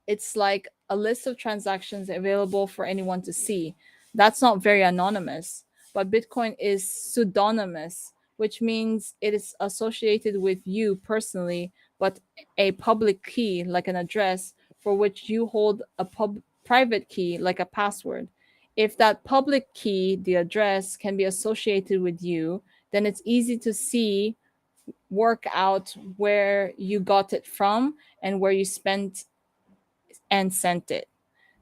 It's like a list of transactions available for anyone to see. That's not very anonymous, but Bitcoin is pseudonymous, which means it is associated with you personally, but a public key, like an address, for which you hold a private key, like a password. If that public key, the address, can be associated with you, then it's easy to see, work out where you got it from and where you spent and sent it.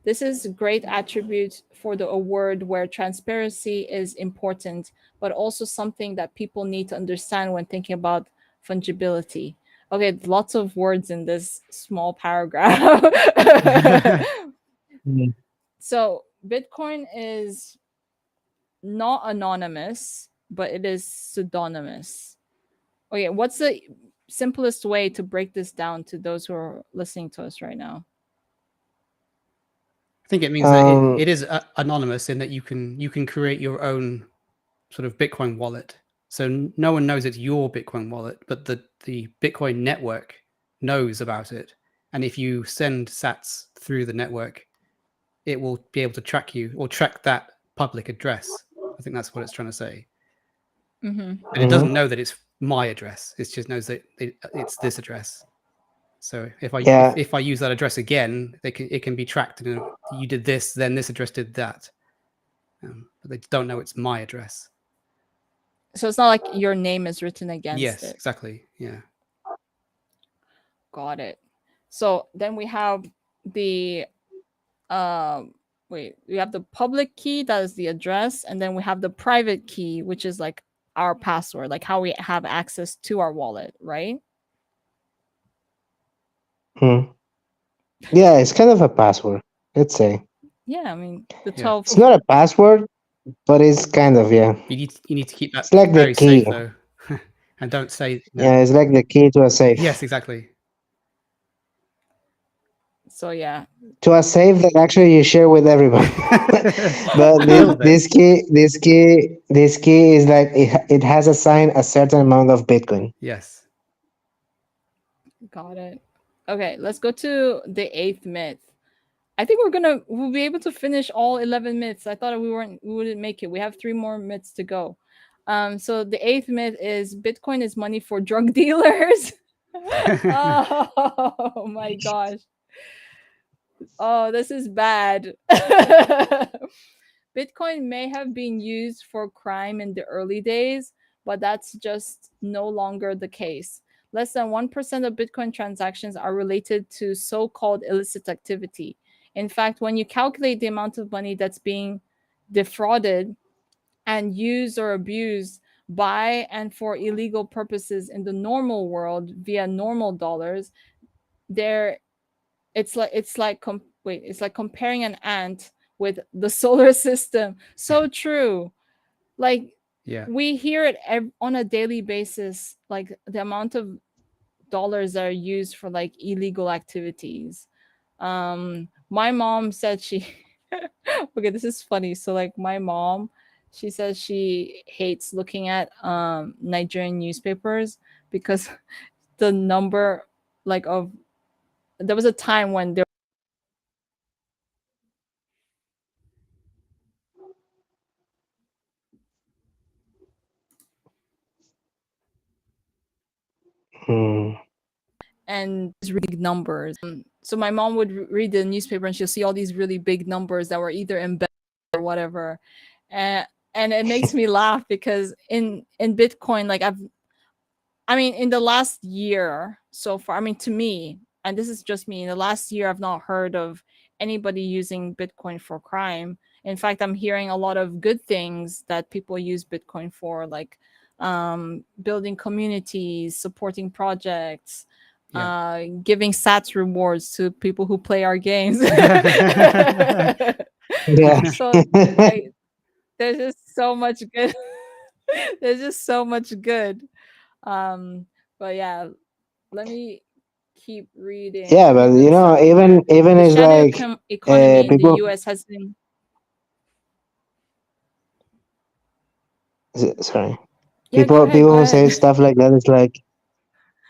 This is a great attribute for a word where transparency is important, but also something that people need to understand when thinking about fungibility. Okay, lots of words in this small paragraph. Mm. So, Bitcoin is not anonymous, but it is pseudonymous. Okay, what's the simplest way to break this down to those who are listening to us right now? I think it means that Um, it is anonymous in that you can create your own sort of Bitcoin wallet. So no one knows it's your Bitcoin wallet, but the Bitcoin network knows about it. And if you send sats through the network, it will be able to track you or track that public address. I think that's what it's trying to say. Mm-hmm. But it doesn't mhm. know that it's my address. It just knows that it's this address. So if I Yeah, if I use that address again, it can be tracked. And you did this, then this address did that. But they don't know it's my address. So it's not like your name is written against Yes, it. exactly. Yeah. Got it. So then we have the um we have the public key, that is the address, and then we have the private key, which is like our password, like how we have access to our wallet, right? Hmm. Yeah, it's kind of a password. Let's say Yeah, I mean the Yeah. 12. it's not a password, but it's kind of, yeah. You need to keep that It's like the very key. safe though, and don't say no. Yeah, it's like the key to a Yes, safe. exactly. So yeah. To a safe that actually you share with everyone. But A little bit. this key is like it has assigned a certain amount of Bitcoin. Yes. Got it. Okay, let's go to the eighth myth. I think we'll be able to finish all 11 myths. I thought we wouldn't make it. We have three more myths to go. So the eighth myth is Bitcoin is money for drug dealers. Oh my gosh. Oh, this is bad. Bitcoin may have been used for crime in the early days, but that's just no longer the case. Less than 1% of Bitcoin transactions are related to so called illicit activity. In fact, when you calculate the amount of money that's being defrauded and used or abused by and for illegal purposes in the normal world via normal dollars, there it's like comparing an ant with the solar system. So true. Like Yeah. we hear it on a daily basis, like the amount of dollars that are used for like illegal activities. My mom said she okay, this is funny. So like my mom, she says she hates looking at Nigerian newspapers because the number like of there was a time when there Hmm. and these really big numbers. So my mom would read the newspaper and she'll see all these really big numbers that were either embedded or whatever, and and it makes me laugh because in Bitcoin, like I mean, in the last year so far, I mean, to me, and this is just me, in the last year, I've not heard of anybody using Bitcoin for crime. In fact, I'm hearing a lot of good things that people use Bitcoin for, like building communities, supporting projects, Yeah. giving sats rewards to people who play our games. Yeah. So, like, there's just so much good. There's just so much good. Um, but yeah, let me keep Yeah, reading but this. even The is shadow like economy in the people. U.S. has been. Sorry, Yeah, go ahead. people Go who say ahead. stuff like that is like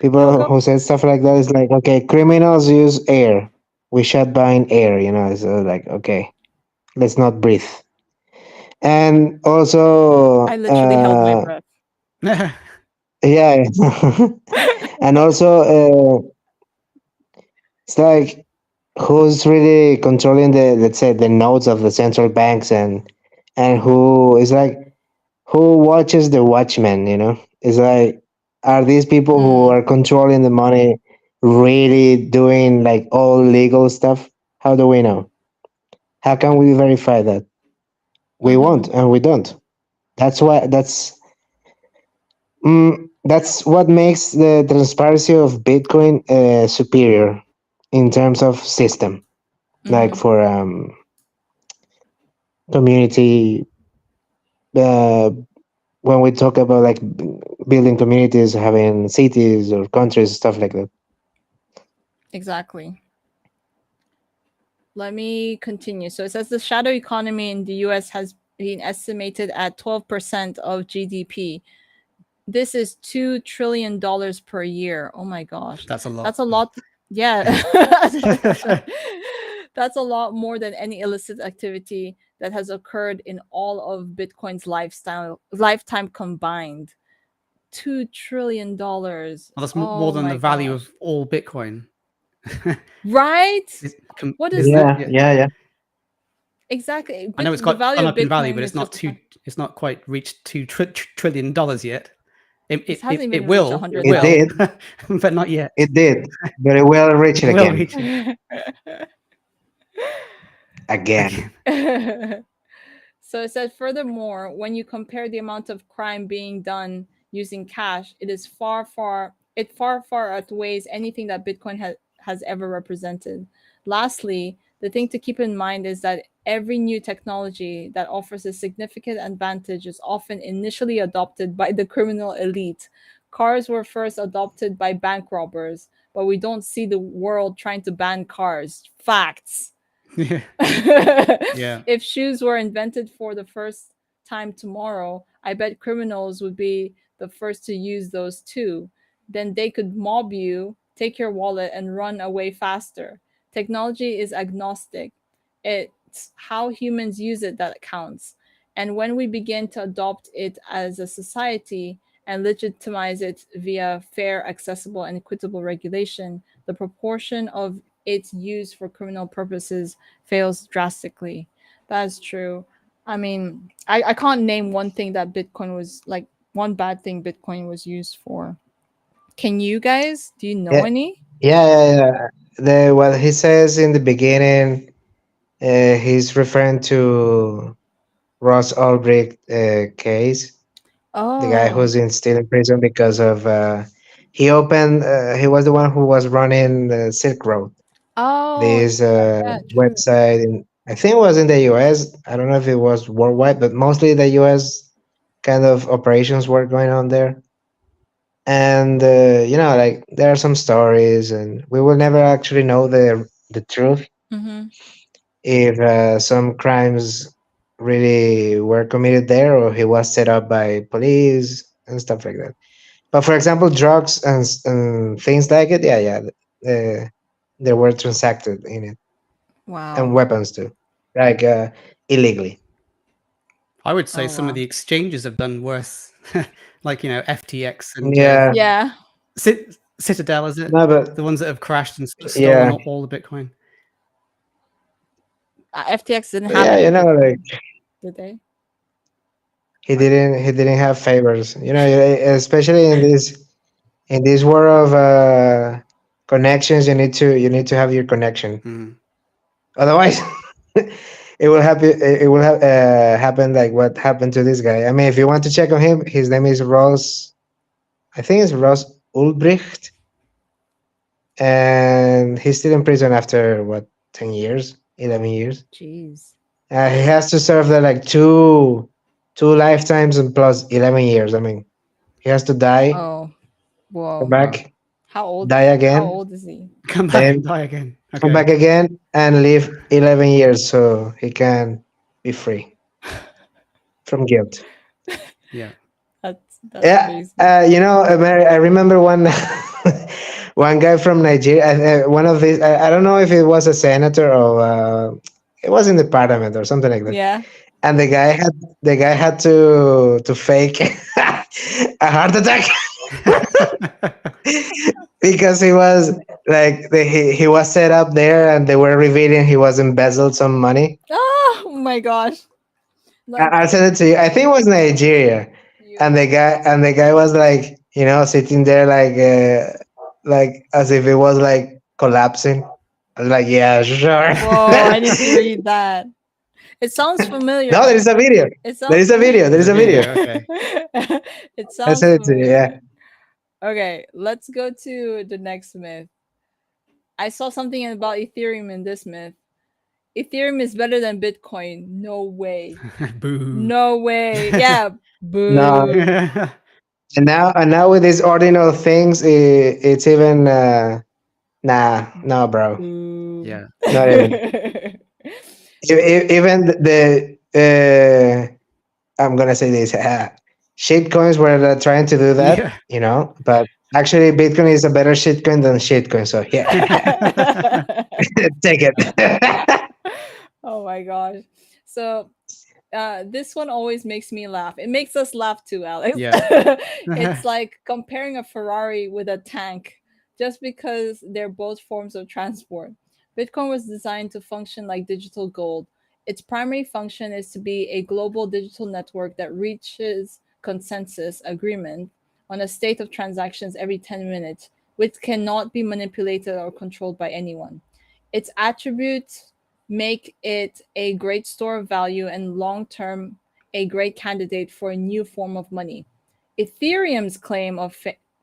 No, people go. who say stuff like that is like, okay, criminals use air. We shut down air. So like, okay, let's not breathe. And I also, literally held my breath. yeah, and also, it's like who's really controlling the, let's say, the nodes of the central banks, and who is like who watches the watchmen. It's like, are these people who Mm, are controlling the money really doing like all legal stuff? How do we know? How can we verify that? We mm-hmm, won't, and we don't. That's why that's what makes the transparency of Bitcoin superior in terms of system, like mm-hmm. for community. Uh, when we talk about like building communities, having cities or countries, stuff like that. Exactly. Let me continue. So it says the shadow economy in the U.S. has been estimated at 12% of GDP. This is $2 trillion per year. Oh my gosh. That's a lot. That's a lot. Yeah. That's a lot more than any illicit activity that has occurred in all of Bitcoin's lifetime combined. $2 trillion. Well, that's more Oh than the my value gosh. of all Bitcoin. Right? What is Isn't it? Yeah, Yeah. yeah, yeah. exactly I know it's the gone value of up in value, but Bitcoin it's is not just two. It's not quite reached trillion dollars yet. It, it it hasn't it even it reached will. It It 100,000. will, did. but not yet. It did. Very well. Reach It it will again. reach it Again. again. So it said, furthermore, when you compare the amount of crime being done using cash, it far outweighs anything that Bitcoin has ever represented. Lastly, the thing to keep in mind is that every new technology that offers a significant advantage is often initially adopted by the criminal elite. Cars were first adopted by bank robbers, but we don't see the world trying to ban cars. Facts. Yeah. Yeah. If shoes were invented for the first time tomorrow, I bet criminals would be the first to use those too. Then they could mob you, take your wallet, and run away faster. Technology is agnostic. It's how humans use it that counts. And when we begin to adopt it as a society and legitimize it via fair, accessible, and equitable regulation, the proportion of its use for criminal purposes fails drastically. That's true. I mean, I can't name one thing that Bitcoin was like one bad thing Bitcoin was used for. Can you guys? Do you know Yeah, any? yeah. The what he says in the beginning, he's referring to Ross Ulbricht case, the guy Oh, who's still in prison because of he opened. He was the one who was running the Silk Road, oh, this yeah, true. website. In I think it was in the U.S. I don't know if it was worldwide, but mostly the U.S. kind of operations were going on there. And like there are some stories, and we will never actually know the truth Mm-hmm. if some crimes really were committed there or he was set up by police and stuff like that. But for example, drugs and things like it, yeah, they were transacted in it, and Wow. weapons too, like illegally. I would say Oh, some of wow. the exchanges have done worse, like FTX and Yeah, Yeah. Citadel, is it? no, but The ones that have crashed and sort of stolen yeah, all the Bitcoin. FTX didn't but have yeah, any like Bitcoin, did they? I, he didn't have favors. Especially in this world of connections, you need to have your connection. mm, Otherwise, it will happen. It will happen like what happened to this guy. I mean, if you want to check on him, his name is Ross. I think it's Ross Ulbricht, and he's still in prison after what 10 years, 11 years. Jeez. He has to serve the like two lifetimes and plus 11 years. I mean, he has to die, Oh, come whoa. wow. back, die How again, old is he? Come back and then die again. come Okay. back again, and live 11 years so he can be free from guilt. Yeah. That's Yeah, amazing. Mary, I remember one one guy from Nigeria. One of these, I don't know if it was a senator or it was in the parliament or something like that. Yeah. And the guy had to fake a heart attack because he was like he was set up there, and they were revealing he was embezzled some money. Oh my gosh. Like I'll send it to you. I think it was Nigeria, and you. the guy was like, sitting there like as if it was like collapsing. I was like, yeah, sure. Whoa, I need to read that. It sounds No, familiar. there is a video. It There sounds is a familiar. video. There There's is a a video. video. Okay. It I sounds sent it to you. Yeah. familiar. Okay, let's go to the next myth. I saw something about Ethereum in this myth. Ethereum is better than Bitcoin. No way. Boo. No way. Yeah. No, Boo. and now with these ordinal things, it's even nah, no, bro, Boo. Yeah. not even. Even I'm gonna say this. Shitcoins were trying to do that, Yeah. but actually Bitcoin is a better shitcoin than shitcoin. So yeah, take it. Oh my gosh. So this one always makes me laugh. It makes us laugh too, Alex. Yeah. It's like comparing a Ferrari with a tank just because they're both forms of transport. Bitcoin was designed to function like digital gold. Its primary function is to be a global digital network that reaches consensus agreement on a state of transactions every 10 minutes, which cannot be manipulated or controlled by anyone. Its attributes make it a great store of value and long term a great candidate for a new form of money. Ethereum's claim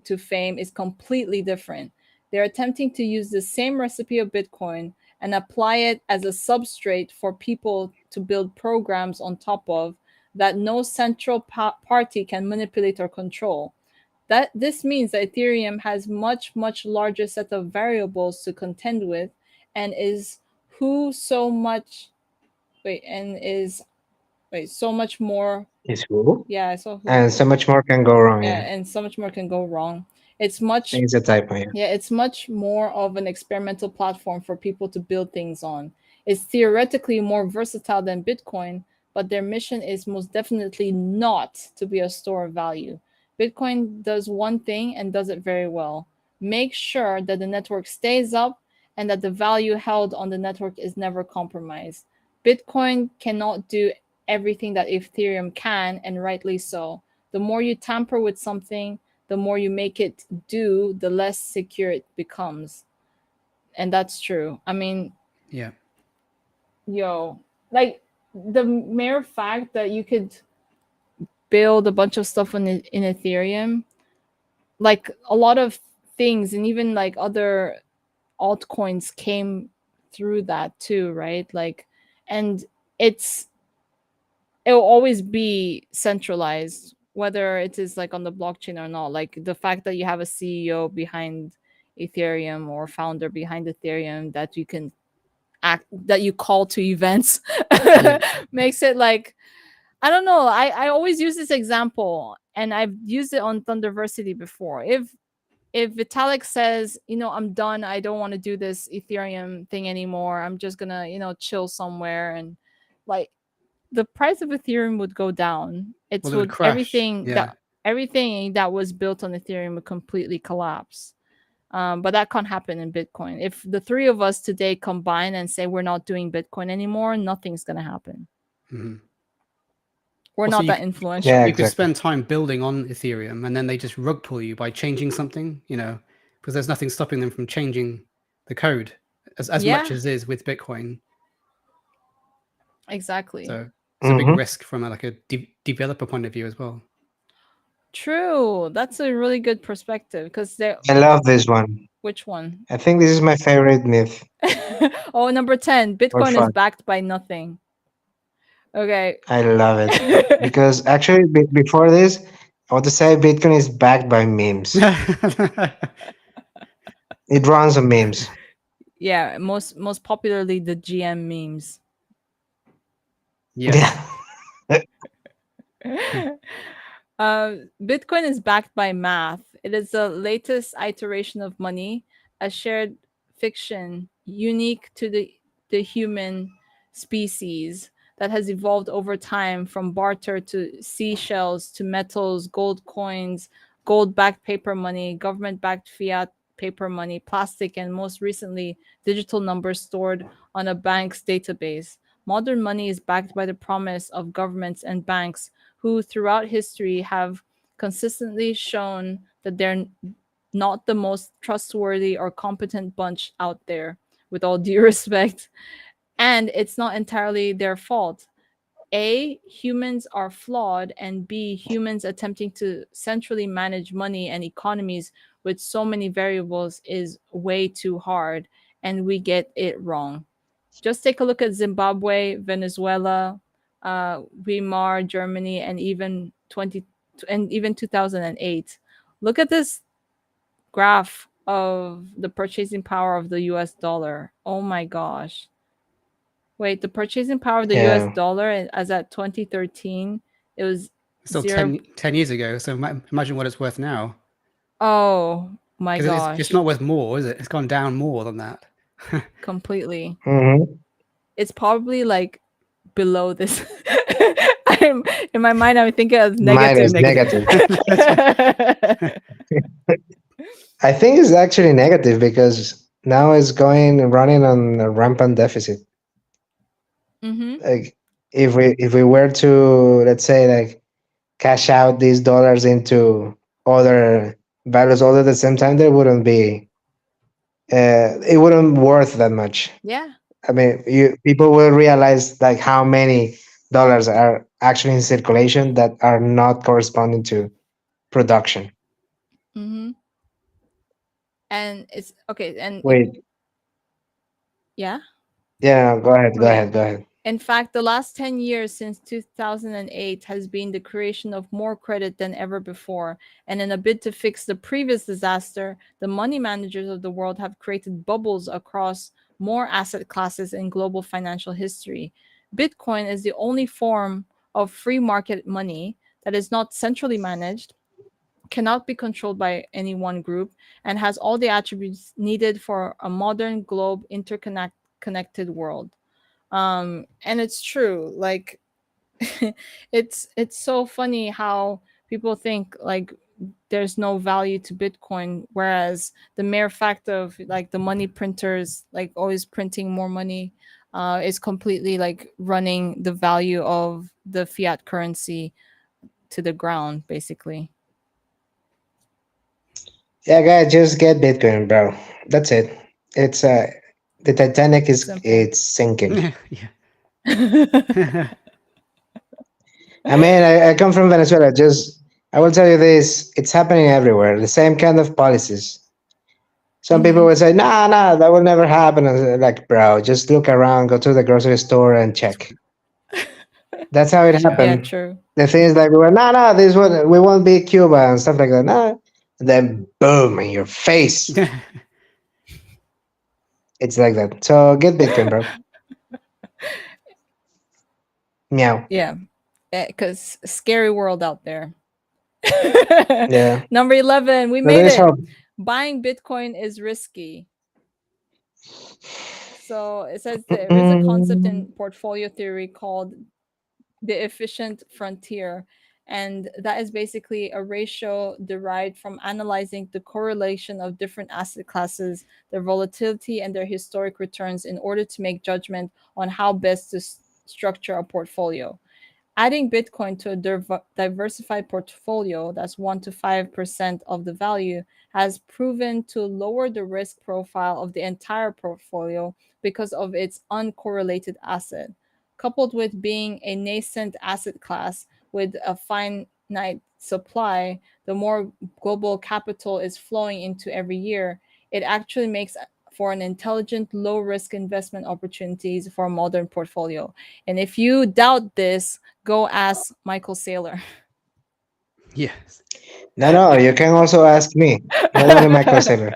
to fame is completely different. They're attempting to use the same recipe of Bitcoin and apply it as a substrate for people to build programs on top of that no central party can manipulate or control. That this means that Ethereum has much larger set of variables to contend with, and is who so much wait and is wait so much more Is who? yeah so who And so much more can go wrong. yeah Yeah, and so much more can go wrong. It's I think much it's a typo. Yeah. yeah, it's much more of an experimental platform for people to build things on. It's theoretically more versatile than Bitcoin, but their mission is most definitely not to be a store of value. Bitcoin does one thing and does it very well: make sure that the network stays up and that the value held on the network is never compromised. Bitcoin cannot do everything that Ethereum can, and rightly so. The more you tamper with something, the more you make it do, the less secure it becomes. And that's true. I mean, Yeah. yo, like the mere fact that you could build a bunch of stuff in Ethereum, like a lot of things, and even like other altcoins came through that too, right? Like, and it's it will always be centralized, whether it is like on the blockchain or not. Like the fact that you have a CEO behind Ethereum or founder behind Ethereum that you can act that you call to events Yeah. makes it like I don't know. I always use this example, and I've used it on THNDRversity before. If Vitalik says, I'm done, I don't want to do this Ethereum thing anymore, I'm just gonna, chill somewhere, and like the price of Ethereum would go down. It's Well, it would would crash. Yeah. everything that was built on Ethereum would completely collapse. But that can't happen in Bitcoin. If the three of us today combine and say we're not doing Bitcoin anymore, nothing's gonna happen. Hmm. We're Also, not you that c- Yeah, influential. you could exactly. spend time building on Ethereum, and then they just rug pull you by changing something. Because there's nothing stopping them from changing the code as much Yeah, as is with Bitcoin. exactly. So it's a big Hmm. risk from a developer point of view as well. True. That's a really good perspective because they. I love this one. Which one? I think this is my favorite myth Oh, number 10. or Bitcoin is fun. backed by nothing. Okay. I love it because actually, before this, I want to say Bitcoin is backed by memes. It runs on memes. Yeah, most popularly the GM memes. Yes. Yeah. Bitcoin is backed by math. It is the latest iteration of money, a shared fiction unique to the human species that has evolved over time from barter to seashells to metals, gold coins, gold backed paper money, government backed fiat paper money, plastic, and most recently, digital numbers stored on a bank's database. Modern money is backed by the promise of governments and banks who throughout history have consistently shown that they're not the most trustworthy or competent bunch out there, with all due respect. And it's not entirely their fault. A, humans are flawed, and B, humans attempting to centrally manage money and economies with so many variables is way too hard, and we get it wrong. Just take a look at Zimbabwe, Venezuela, Weimar, Germany, and even 2008. Look at this graph of the purchasing power of the US dollar. Oh my gosh. Wait, the purchasing power of the US Yeah. dollar as at 2013, it was It's still 10, 0. 10 years ago. So imagine what it's worth now. Oh my Because it's gosh. not worth more, is it? It's gone down more than that. Completely. Hmm. It's probably like below this. I'm in my mind I'm thinking of Mine negative. is Negative. negative. That's right. I think it's actually negative because now it's going running on a rampant deficit. Mm-hmm. Like if we were to, let's say, like cash out these dollars into other values all at the same time, there wouldn't be it wouldn't worth that much. Yeah. I mean, people will realize like how many dollars are actually in circulation that are not corresponding to production. Mm-hmm. And it's okay. And Wait, yeah. yeah, go ahead, go Okay. ahead, go ahead. In fact, the last 10 years since 2008 has been the creation of more credit than ever before. And in a bid to fix the previous disaster, the money managers of the world have created bubbles across more asset classes in global financial history. Bitcoin is the only form of free market money that is not centrally managed, cannot be controlled by any one group, and has all the attributes needed for a modern globe interconnected world. And it's true, like it's so funny how people think like there's no value to Bitcoin, whereas the mere fact of like the money printers like always printing more money is completely like running the value of the fiat currency to the ground, basically. Yeah, guys, just get Bitcoin, bro. That's it. It's the Titanic is Simple. it's sinking. Yeah. I mean, I come from Venezuela. Just I will tell you this: it's happening everywhere. The same kind of policies. Some people Hmm. will say, "Nah, nah, that will never happen." And like, bro, just look around, go to the grocery store and check. That's how it Yeah, happened. true. The thing is like, we were, "Nah, nah, this one we won't be Cuba and stuff like that." Nah, and then boom in your face. It's like that. So get Bitcoin, bro. Meow. Yeah, because scary world out there. Yeah. Number 11, we So made there's it. hope. Buying Bitcoin is risky. So it says there is a concept in Mm, portfolio theory called the efficient frontier. And that is basically a ratio derived from analyzing the correlation of different asset classes, their volatility, and their historic returns in order to make judgment on how best to structure a portfolio. Adding Bitcoin to a diversified portfolio that's 1 to 5% of the value has proven to lower the risk profile of the entire portfolio because of its uncorrelated asset. Coupled with being a nascent asset class with a finite supply, the more global capital is flowing into every year, it actually makes for an intelligent, low risk investment opportunities for a modern portfolio. And if you doubt this, go ask Michael Saylor. Yes. no, no, you can also ask me, not only Michael Saylor.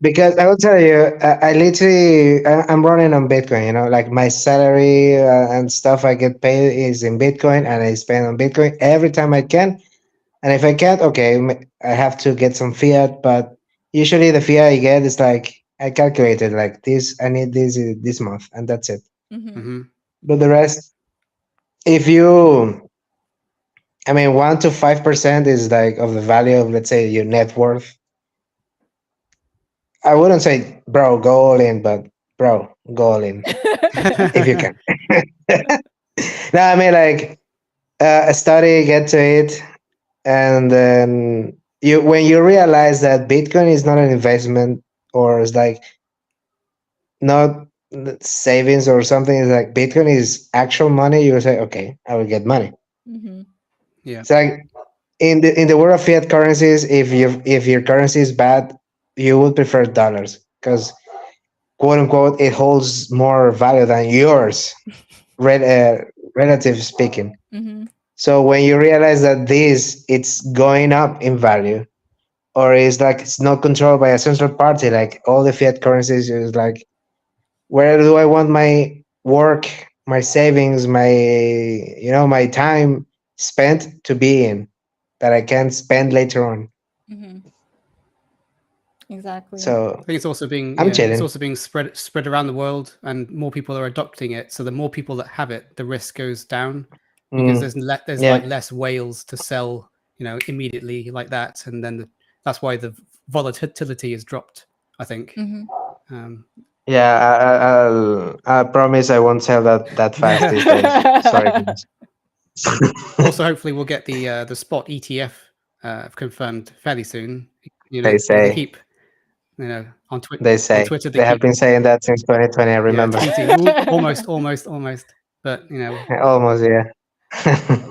Because I will tell you, I literally, I'm running on Bitcoin, like my salary and stuff I get paid is in Bitcoin and I spend on Bitcoin every time I can. And if I can't, okay, I have to get some fiat, but usually the fiat I get is like, I calculated like this, I need this month, and that's it. Hmm. Hmm. But the rest, if you, I mean, 1 to 5% is like of the value of, let's say, your net worth. I wouldn't say, bro, go all in, but bro, go all in if you can. No, I mean, like, study, get to it, and then when you realize that Bitcoin is not an investment or it's like not savings or something, it's like Bitcoin is actual money. You will say, okay, I will get money. Hmm. Yeah. It's like in the world of fiat currencies, if your currency is bad, you would prefer dollars because quote unquote it holds more value than yours, rel- uh, relative speaking. Hmm. So when you realize that this it's going up in value, or it's like it's not controlled by a central party, like all the fiat currencies, is like where do I want my work, my savings, my time spent to be in that I can spend later on. Hmm. Exactly. I So think it's also being I'm it's chilling. also being spread around the world, and more people are adopting it. So the more people that have it, the risk goes down because Mm, there's like yeah, less whales to sell, immediately like that, and then that's why the volatility is dropped. I think. Hmm. Um, yeah. I promise I won't sell that fast these days. Sorry, guys. also, hopefully, we'll get the spot ETF confirmed fairly soon. They They say, keep on Twitter they on say Twitter they they have keep been saying that since 2020. I remember. tweeting almost, but Almost, yeah.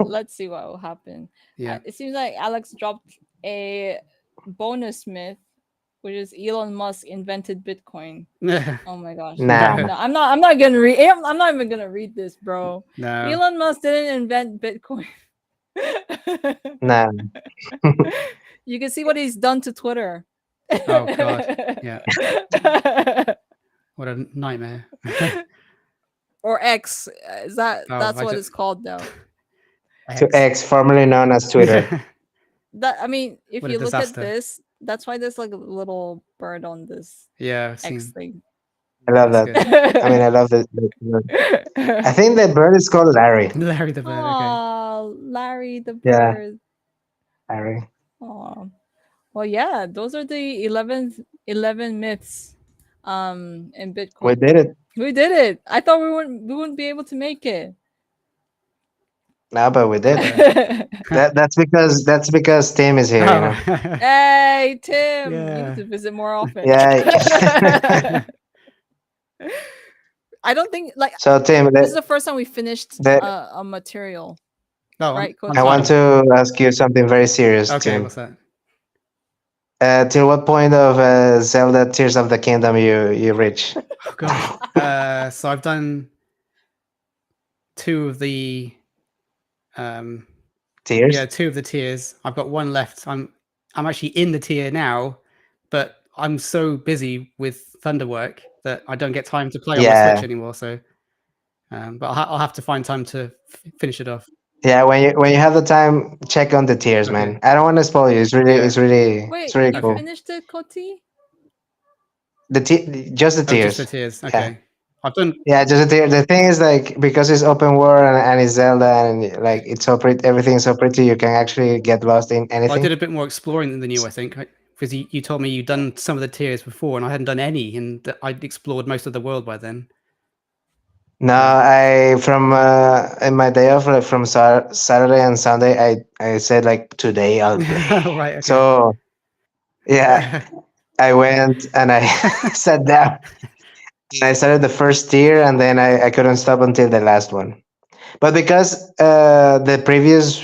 Let's see what will happen. yeah. It seems like Alex dropped a bonus myth which is Elon Musk invented Bitcoin. Oh my gosh. Nah. No, I'm not gonna read. I'm not even gonna read this, bro. No. Elon Musk didn't invent Bitcoin. Nah. You can see what he's done to Twitter. Oh god. Yeah. What a nightmare. Or X. Is that Oh, that's I what ju- it's called now? To X, formerly known as Twitter. Yeah. That I mean, if What a you look at disaster. this, that's why there's like a little bird on this Yeah, I've X seen. thing. I love That's that. good. I mean, I love I think the bird is called Larry. Larry the bird. Okay. Oh, Larry the Yeah, bird. Larry. Oh, well, yeah. Those are the 11 myths, in We Bitcoin. did it. We did it. I thought we wouldn't be able to make it. No, but we did. But, That's because Tim is here. You know. oh. Hey, Tim, you need Yeah. to visit more often. Yeah. I don't think like So Tim, this is the first time we finished the, a material, Oh, right, on I want time. Koti? to ask you something very serious, Okay, Tim. what's that? Till what point of Zelda Tears of the Kingdom you reach? Oh gosh. So I've done 2 of the Tears? yeah, 2 of the tiers. I've got 1 left. I'm actually in the tier now, but I'm so busy with Thunderwork that I don't get time to play on my Yeah. Switch anymore. So, but I'll have to find time to finish it off. Yeah, when you have the time, check on the tiers, Okay. man. I don't want to spoil you. Yeah. It's really Wait, you cool. Okay. finished it, Koti? Just the Oh, just the tiers. tiers. Yeah. Okay. I've done. Yeah, just the tier. The thing is, like, because it's open world and it's Zelda and like it's so pretty, everything's so pretty, you can actually get lost in Well, I anything. did a bit more exploring than you, I think, because you told me you'd done some of the tiers before, and I hadn't done any, and I'd explored most of the world by then. No, I from in my day off, like from Saturday and Sunday, I said like today I'll play. Right. Okay. So yeah, I went and I sat down. I started the first tier, and then I couldn't stop until the last one. But because the previous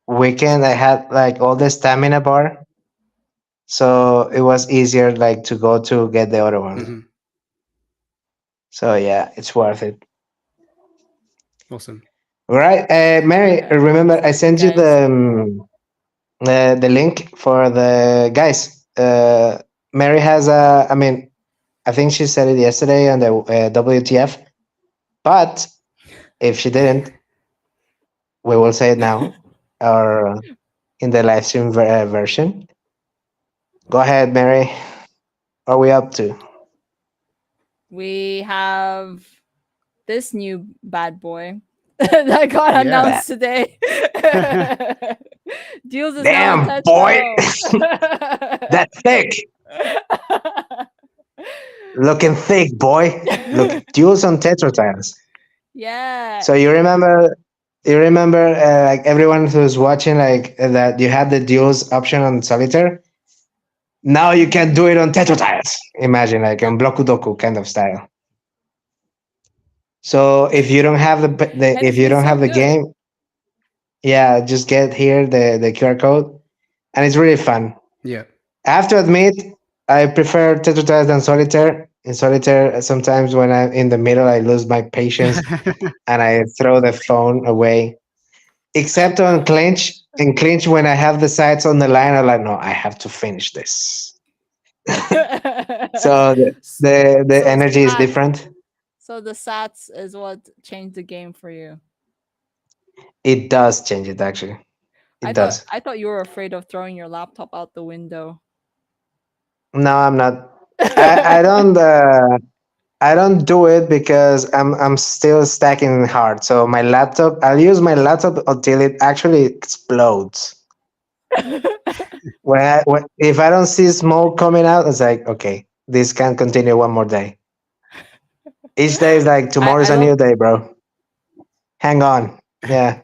weekend I had like all the stamina bar, so it was easier like to go to get the other ones. Mhm. So yeah, it's worth it. Awesome. All right, Mary, remember I Thank you, sent you guys. the link for the guys. Mary has a, I mean, I think she said it yesterday on the WTF, but if she didn't, we will say it now or in the live stream version. Go ahead, Mary. What are we up to? We have this new bad boy that got Yeah. announced today. Deals is now in Damn, boy. Tetro. That's thick. Looking thick, boy. Look, duels on Tetra tiles. Yeah. So you remember like everyone who's watching like that you had the duels option on solitaire. Now you can do it on Tetra tiles. Imagine like on Bloku Doku kind of style. So if you don't have the And it if you feels don't so have the good. game, yeah, just get here the QR code, and it's really fun. Yeah. I have to admit, I prefer Tetra tiles than solitaire. In solitaire, sometimes when I'm in the middle, I lose my patience and I throw the phone away. Except on clinch. In clinch, when I have the sides on the line, I'm like, no, I have to finish this. So the So energy is sats. different. So the sats is what changed the game for you. It does change it actually. It does. I thought you were afraid of throwing your laptop out the window. No, I'm not. I don't do it because I'm still stacking hard. So my laptop, I'll use my laptop until it actually explodes. If I don't see smoke coming out, it's like okay, this can continue one more day. Each day is like tomorrow's I a new love day, bro. Hang on. Yeah.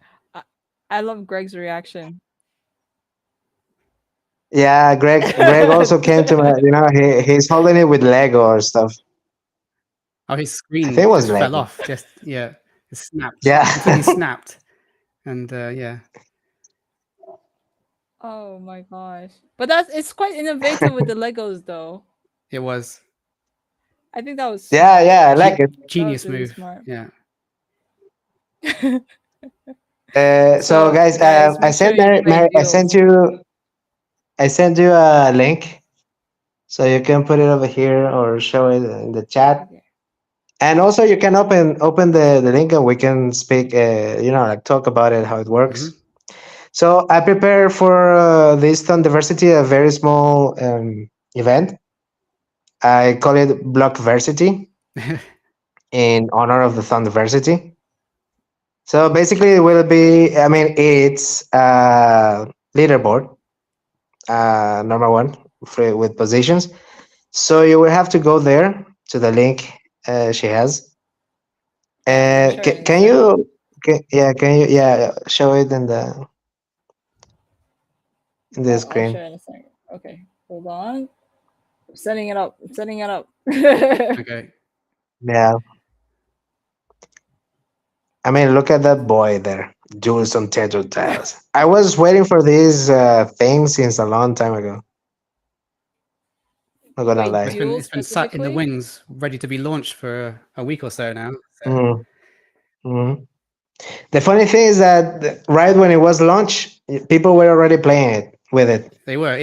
I love Greg's reaction. Yeah, Greg also came to my, he's holding it with Lego or stuff. Oh, his I think screen it was just fell Lego. off. Just yeah, it snapped. Yeah. Completely snapped. And yeah. Oh my gosh. But it's quite innovative with the Legos though. It was I think that was Yeah, smart. yeah, I like it. That was genius really move. smart. Yeah. So So guys, guys, I make sure sent you play Mary, duels. I sent you a link, so you can put it over here or show it in the chat. Okay. And also, you can open the link and we can speak. Like talk about it, how it Hmm. works. So I prepared for this THNDRversity a very small event. I call it Blockversity in honor of the THNDRversity. So basically, it will be. I mean, it's leaderboard, number one, with positions. So you will have to go there to the link she has. Yeah, I'm gonna share it in a Can sec. you? Can you? Yeah, show it in the I'll screen. share it in a sec. Okay. Hold on. I'm setting it up. I'm setting it up. Okay. Yeah, I mean, look at that boy there doing some tattoo tiles. I was waiting for this thing since a long time ago. Not gonna Wait, lie. duel It's been sat in the specifically? wings, ready to be launched for a week or so now. So Mm, mm. The funny thing is that right when it was launched, people were already playing it with it. they were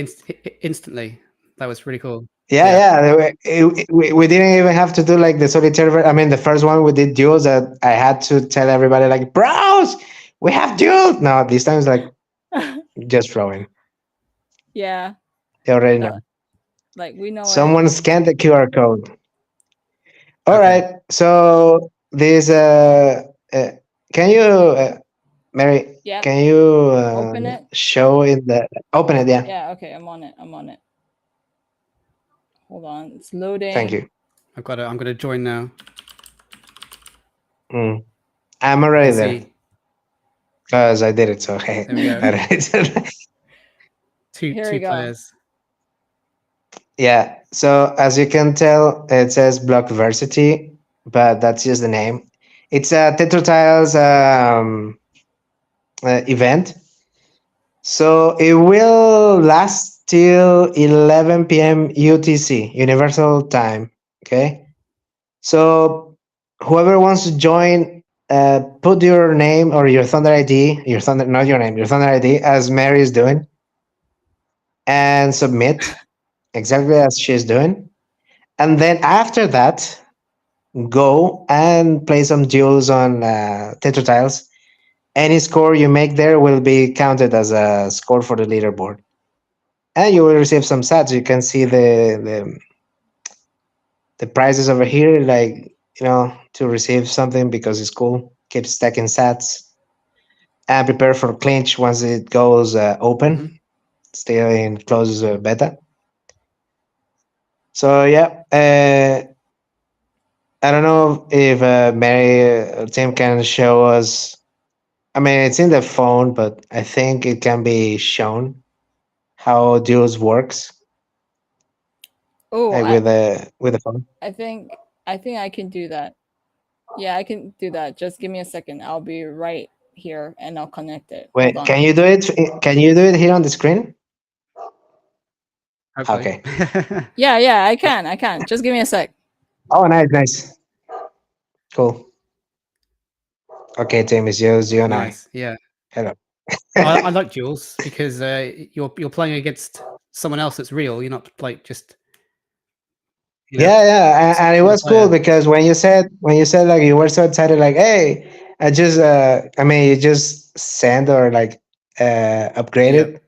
instantly. That was really cool. Yeah, Yeah. yeah. We didn't even have to do like the solitaire. I mean, the first one we did duels that I had to tell everybody like, bros, we have duels. No, this time it's like just flowing. Yeah. They already know. That like we know it. Someone scanned the QR code. All Okay. right. So this can you Mary? Yep. Can you Open it. show in the open it? Yeah. Yeah, okay, I'm on it. I'm on it. Hold on. It's Thank loading. you. I'm gonna join now. Mm. I'm I already can there see. because I did it. So hey, There we go. I did it. Here we Two go. players. Yeah. So as you can tell, it says Blockversity, but that's just the name. It's a Tetrotiles event. So it will last till 11 p.m. UTC, Universal Time. Okay. So whoever wants to join, put your name or your Thunder ID, your Thunder, not your name, your Thunder ID, as Mary is doing, and submit exactly as she's doing. And then after that, go and play some duels on Tetra Tiles. Any score you make there will be counted as a score for the leaderboard, and you will receive some stats. You can see the prizes over here, like to receive something because it's cool. Keep stacking sats and prepare for clinch once it goes Hmm. open. Still in closed beta. So yeah, I don't know if Mary Tim can show us. I mean, it's in the phone, but I think it can be shown how duels works Oh, like with the phone. I think I can do that. Yeah, I can do that. Just give me a second. I'll be right here and I'll connect it. Hold Wait, on. can you do it? Can you do it here on the screen? Hopefully. Okay. Yeah, yeah, I can. I can. Just give me a sec. Oh, nice, nice, cool. Okay, Tim, it's you and I. Nice. Yeah. Hello. I like duels because you're playing against someone else that's real. You're not like just Yeah, yeah, and it speaking to the was cool player. because when you said like you were so excited, like, hey, I mean, you just sent or like Yeah. upgraded,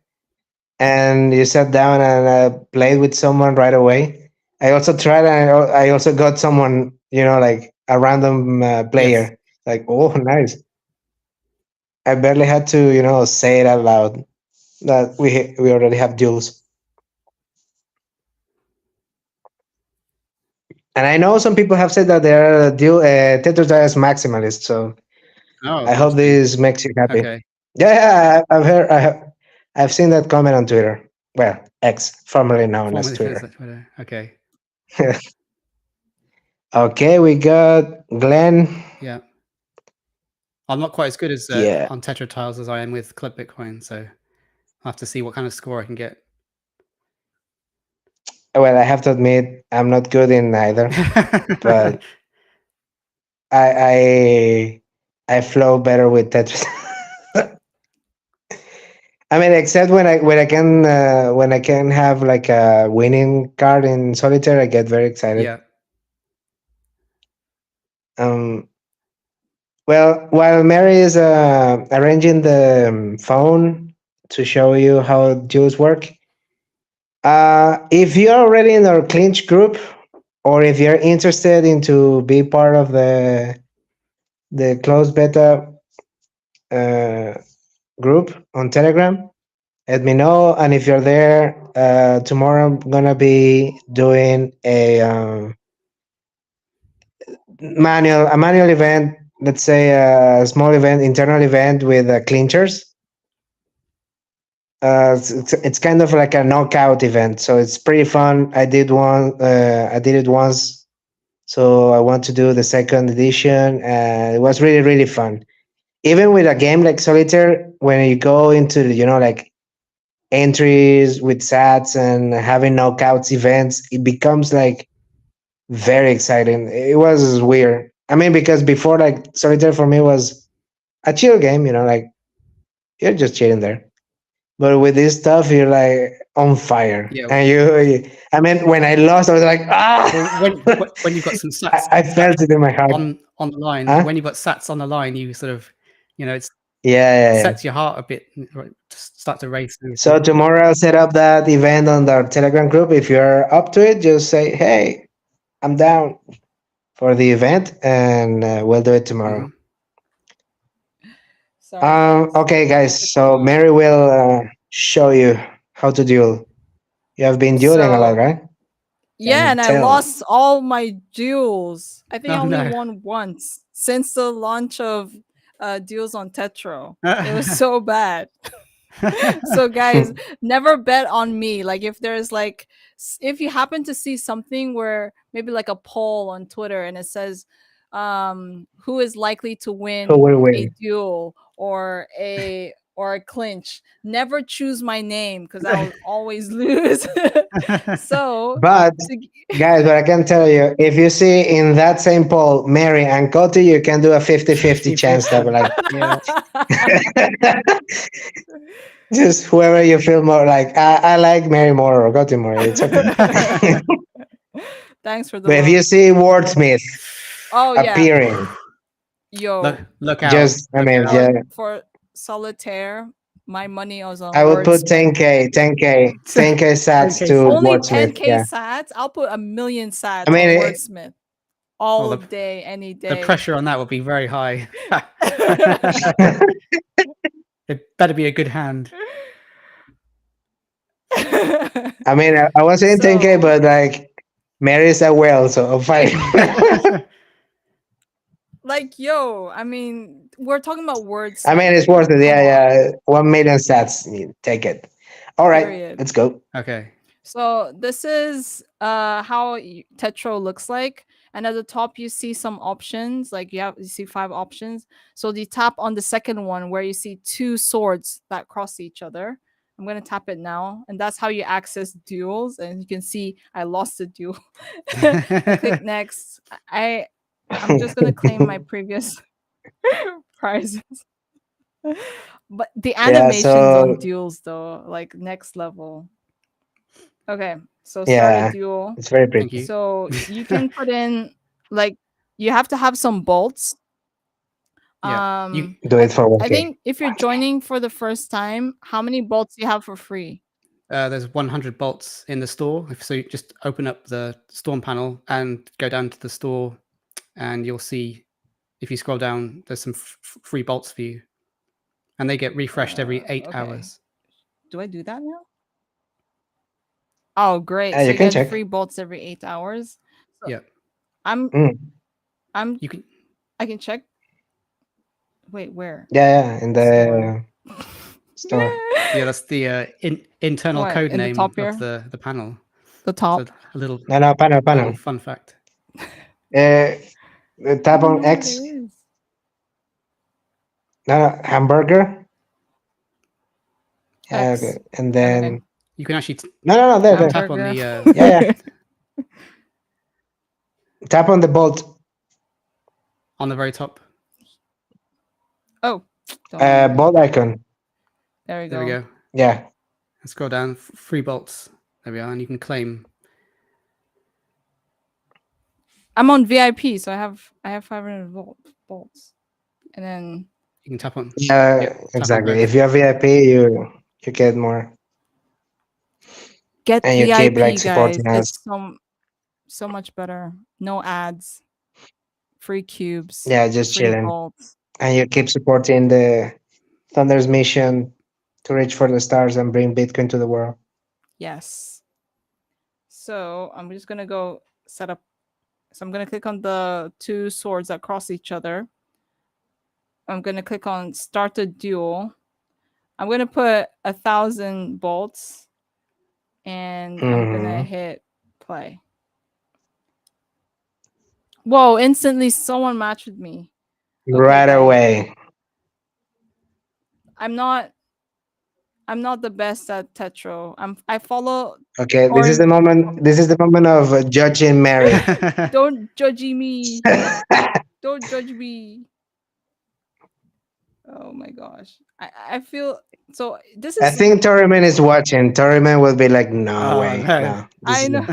and you sat down and played with someone right away. I also tried, and I also got someone, like a random Yes. player. Like, oh, nice. I barely had to, say it out loud that we already have duels. And I know some people have said that they're Tetris maximalists. So Oh, I hope interesting. this makes you happy. Okay. Yeah, yeah, I've heard, I've seen that comment on Twitter. Well, X, formerly known as Formerly known as Twitter. Twitter. Okay. Okay, we got Glenn. Yeah. I'm not quite as good as Yeah. on Tetra Tiles as I am with Club Bitcoin, so I'll have to see what kind of score I can get. Well, I have to admit, I'm not good in either, but I I flow better with Tetris. I mean, except when I can have like a winning card in solitaire, I get very excited. Yeah. Um, well, while Mary is arranging the phone to show you how duels work, if you're already in our clinch group, or if you're interested in to be part of the closed beta uh, group on Telegram, let me know. And if you're there, tomorrow I'm gonna be doing a manual event. Let's say a small event, internal event with clinchers. It's kind of like a knockout event, so it's pretty fun. I did one. I did it once, so I want to do the second edition. It was really really fun. Even with a game like solitaire, when you go into like entries with sats and having knockouts events, it becomes like very exciting. It was weird. I mean, because before, like, solitaire for me was a chill game, like you're just chilling there. But with this stuff, you're like on fire, Yeah. and I mean, when I lost, I was like, Well, when you've got some sats, I felt it in my heart. on the line, Huh? when you've got sats on the line, you sort of, it's Yeah. sets your heart a bit, to start to race. So tomorrow I'll set up that event on our Telegram group. If you're up to it, just say, "Hey, I'm down for the event," and we'll do it tomorrow. Mhm. Sorry, guys. Okay, guys. So Um, Mary will show you how to duel. You have been dueling a lot, so right? Can yeah, you and I tell? lost all my duels. I think I Oh only no. won once since the launch of duels on Tetro. It was so bad. So guys, never bet on me. Like if there's like if you happen to see something where maybe like a poll on Twitter and it says who is likely to Who win will a win? duel or a clinch, never choose my name because I'll always lose. So But to, guys, what I can tell you, if you see in that same poll Mary and Cody, you can do a 50-50 chance that 50-50. like Yeah. just whoever you feel more like. I like Mary more or Cody more. It's okay. Thanks for the But if you vote. see Wordsmith Oh yeah. appearing, Look, Yo, look out. just I Look mean, out. yeah, for solitaire, my money was on I would put Wordsmith. 10k, 10k, 10k sats 10K to sats. Only Wordsmith. 10k Yeah, sats. I'll put a million I sats mean, on Wordsmith Oh, all day, any the day. pressure on that would be very high. It better be a good hand. I mean, I was saying 10k, So but like Mary's a whale, so fine. like yo, I mean, we're talking about I mean, Wordsmith it's worth here. it. Come Yeah, on. yeah. 1 million sats. Take it. All right, Period. let's go. Okay. So this is how Tetro looks like, and at the top you see some options. Like you see 5 options. So you tap on the second one where you see 2 swords that cross each other. I'm gonna tap it now, and that's how you access duels. And you can see I lost a duel. I click next. I'm just gonna claim my previous prizes. But the Yeah. animations on So duels though, like next level. Okay, so start a yeah, duel. it's very Thank pretty. you. So you can put in like you have to have some bolts. Yeah. You Do it for I 1k. think if you're joining for the first time, how many bolts do you have for free? there's 100 bolts in the store. So you just open up the storm panel and go down to the store, and you'll see, if you scroll down, there's some free bolts for you, and they get refreshed every 8 Okay. hours. Do I do that now? Oh, great. So You you can get check. free bolts every 8 hours. So Yeah. I'm Mm. I'm You can. I can check. Wait, where? Yeah, in Store. the store. Yeah, that's the internal What? code In the name top of here? the panel. The So top? a little No, no, panel, a little panel. fun fact. Uh, I tap don't on know what it X. is. No, no, hamburger. Yeah, okay. X. And Okay. then You can actually no, there, there. tap on Hamburger. the Yeah, yeah. Tap on the bolt. on the very top. Oh, don't mind me. Bolt icon. There we There we go. go. Yeah. And scroll down. Three bolts. There we are, and you can claim. I'm on VIP, so I have 500 volts, and then You can tap on. Yeah, Yep, tap on exactly. both. If you have VIP, you get more, get and you keep like VIP, guys. supporting us. It's so much better. No ads, free cubes, Yeah, just free chilling, volts. and you keep supporting the Thunder's mission to reach for the stars and bring Bitcoin to the world. Yes. So I'm just gonna go set up. So I'm gonna click on the two swords that cross each other. I'm gonna click on start a duel. I'm gonna put 1,000 bolts, and I'm gonna Hmm. hit play. Whoa! Instantly, someone matched with me. Okay, Right guys. away. I'm not. I'm not the best at Tetro. I follow Okay, this is Torm. the moment. This is the moment of judging Mary. Don't judge me. Don't judge me. Oh my gosh. I feel so. This I is. think Torriman is watching. Torriman will be like, "No Oh way, no. no, this I is." know.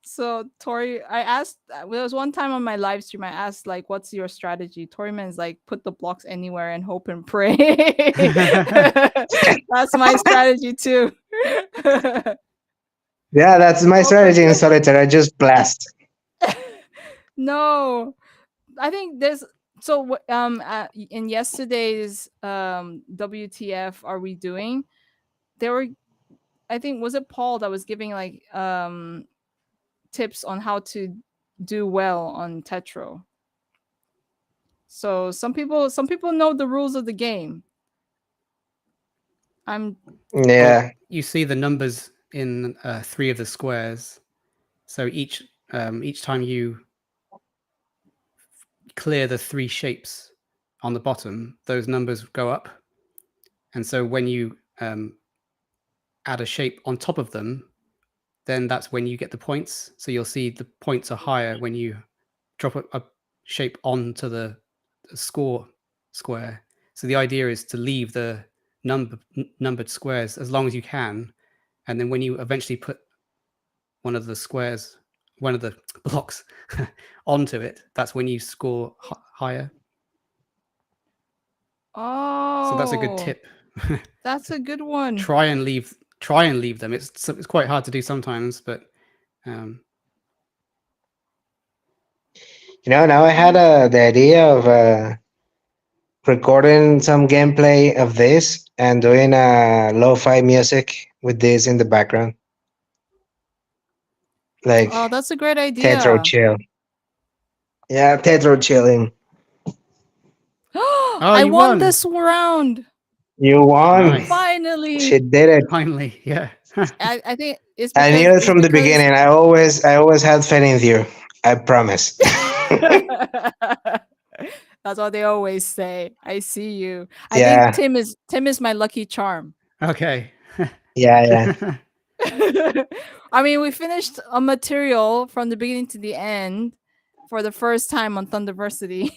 So Tori, I asked. There was one time on my live stream. I asked like, "What's your strategy?" Toriman's like, "Put the blocks anywhere and hope and pray." That's my strategy too. Yeah, that's my Oh my strategy in god. solitaire. I just blast. No, I think there's so in yesterday's WTF are we doing? There were, I think, was it Paul that was giving like tips on how to do well on Tetro. So some people know the rules of the game. I'm Well, Yeah, you see the numbers in three of the squares. So each time you clear the three shapes on the bottom, those numbers go up. And so when you add a shape on top of them, then that's when you get the points. So you'll see the points are higher when you drop a shape onto the score square. So the idea is to leave the numbered squares as long as you can, and then when you eventually put one of the squares, one of the blocks onto it, that's when you score higher. So that's a good oh, tip. that's a good one. try and leave them. It's quite hard to do sometimes, but now I had the idea of recording some gameplay of this and doing lo-fi music with this in the background, like Oh, that's a great Tetro idea. chill. Yeah, Tetro chilling. oh, I you won won. this round. You won. Nice. She Finally. did it. Finally, yeah. I think it's I because knew it from the beginning. I always had faith in you. I promise. that's what they always say. I see you. I think Yeah, Tim is my lucky charm. Okay. yeah. I mean, we finished a material from the beginning to the end for the first time on THNDRversity.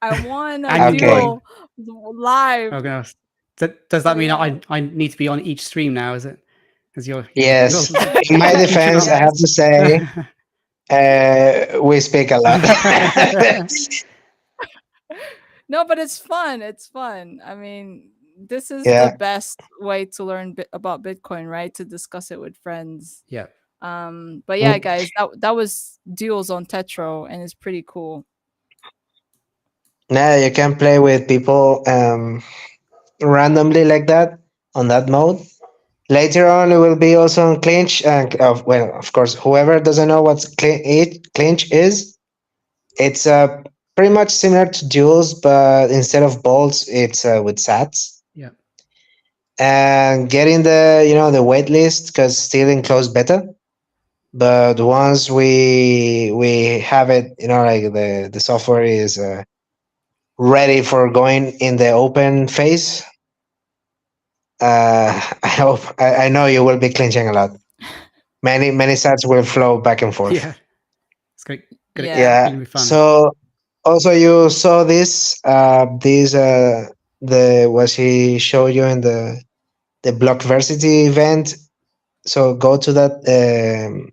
I won a And you Okay. won. duel live. Oh gosh. Does So that mean yeah. I need to be on each stream now? Is it? Because you're Yes. In my defense, I have Yes. to say we speak a lot. No, but it's fun. It's fun. I mean, this is the Yeah. best way to learn about Bitcoin, right? To discuss it with friends. yeah. But yeah, Mm. guys, that was duels on Tetro, and it's pretty cool. Now you can play with people randomly like that on that mode. Later on, it will be also on clinch. And well, of course, whoever doesn't know what clinch is, it's pretty much similar to duels, but instead of bolts, it's with sats. Yeah. And getting the wait list because still in closed beta. But once we have it, like the software is ready for going in the open phase. I know you will be clinching a lot. Many sets will flow back and forth. Yeah, it's great. Good. Yeah. Yeah. Gonna be fun. So also you saw this the what he showed you in the Blockversity event. So go to that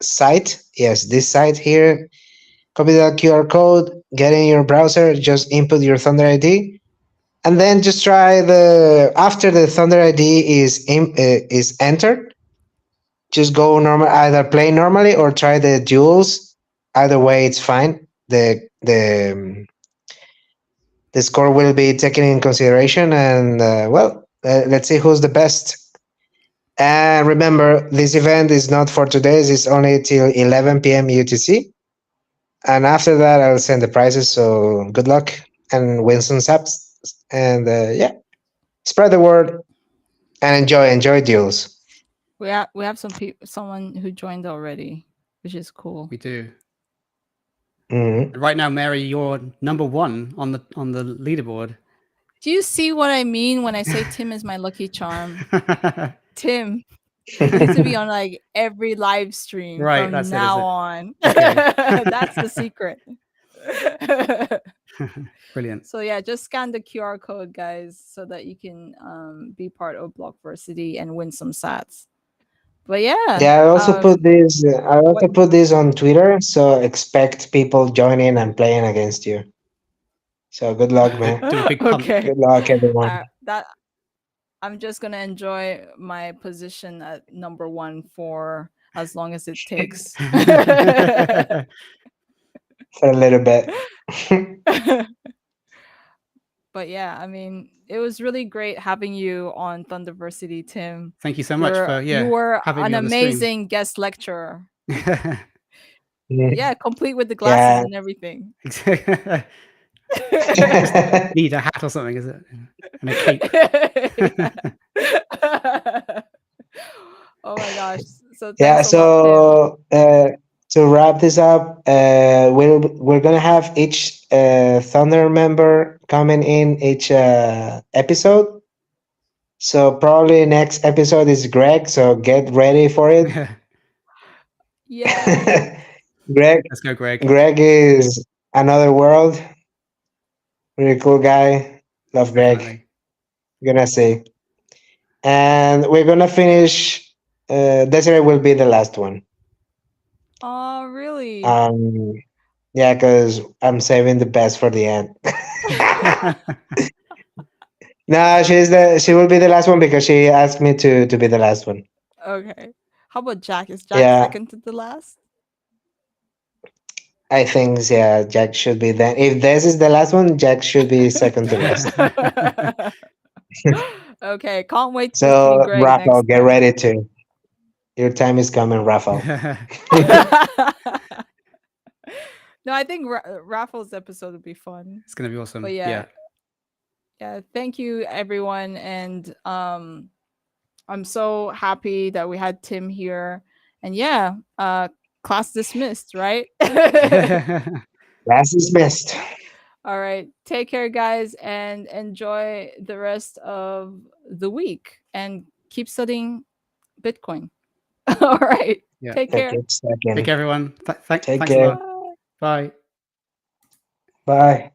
site. Yes, this site here. Copy that QR code. Get in your browser. Just input your Thunder ID, and then just try the after the Thunder ID is entered. Just go normal, either play normally or try the duels. Either way, it's fine. The score will be taken in consideration, and let's see who's the best. And remember, this event is not for today. It's only till 11 p.m. UTC. And after that, I'll send the prizes. So good luck and win some subs. And yeah, spread the word and enjoy duels. We have someone who joined already, which is cool. We do. Mhm. Right now, Mary, you're number one on the leaderboard. Do you see what I mean when I say Tim is my lucky charm? Tim needs to be on like every live stream Right, from that's it, is now it? on. Okay. That's the secret. Brilliant. So yeah, just scan the QR code, guys, so that you can be part of Blockversity and win some sats. But yeah, Yeah, I also put this. I also put this on Twitter, so expect people joining and playing against you. So good luck, man. Do a big pump. okay. Good luck, everyone. That I'm just gonna enjoy my position at number one for as long as it takes. For a little bit. But yeah, I mean, it was really great having you on THNDRversity, Tim. Thank you so much for You were having an me on the stream. amazing guest lecturer. Yeah. Yeah, complete with the glasses and everything. Need a hat or something, is it? And a cape. Oh my gosh. So Yeah, thanks a lot, Tim. so to wrap this up, we're gonna have each Thunder member coming in each episode. So probably next episode is Greg, so get ready for it. Yeah. Greg Let's go, Greg. Greg is another world. Really cool guy. Love Greg. Definitely. Gonna say. And we're gonna finish Desiree will be the last one. Oh, really? Yeah, because I'm saving the best for the end. No, she will be the last one because she asked me to be the last one. Okay. How about Jack? Is Jack Yeah. second to the last? I think yeah, Jack should be then. If this is the last one, Jack should be second to last. Okay, can't wait to see So Greg Rafael, next get time. ready to. Your time is coming, Rafael. No, I think Raffles episode would be fun. It's gonna be awesome. But yeah, thank you everyone, and I'm so happy that we had Tim here. And yeah, class dismissed, right? Class dismissed. All right, take care, guys, and enjoy the rest of the week, and keep studying Bitcoin. All right, take care. Take care, everyone. Take Thanks care. a lot. Bye. Bye.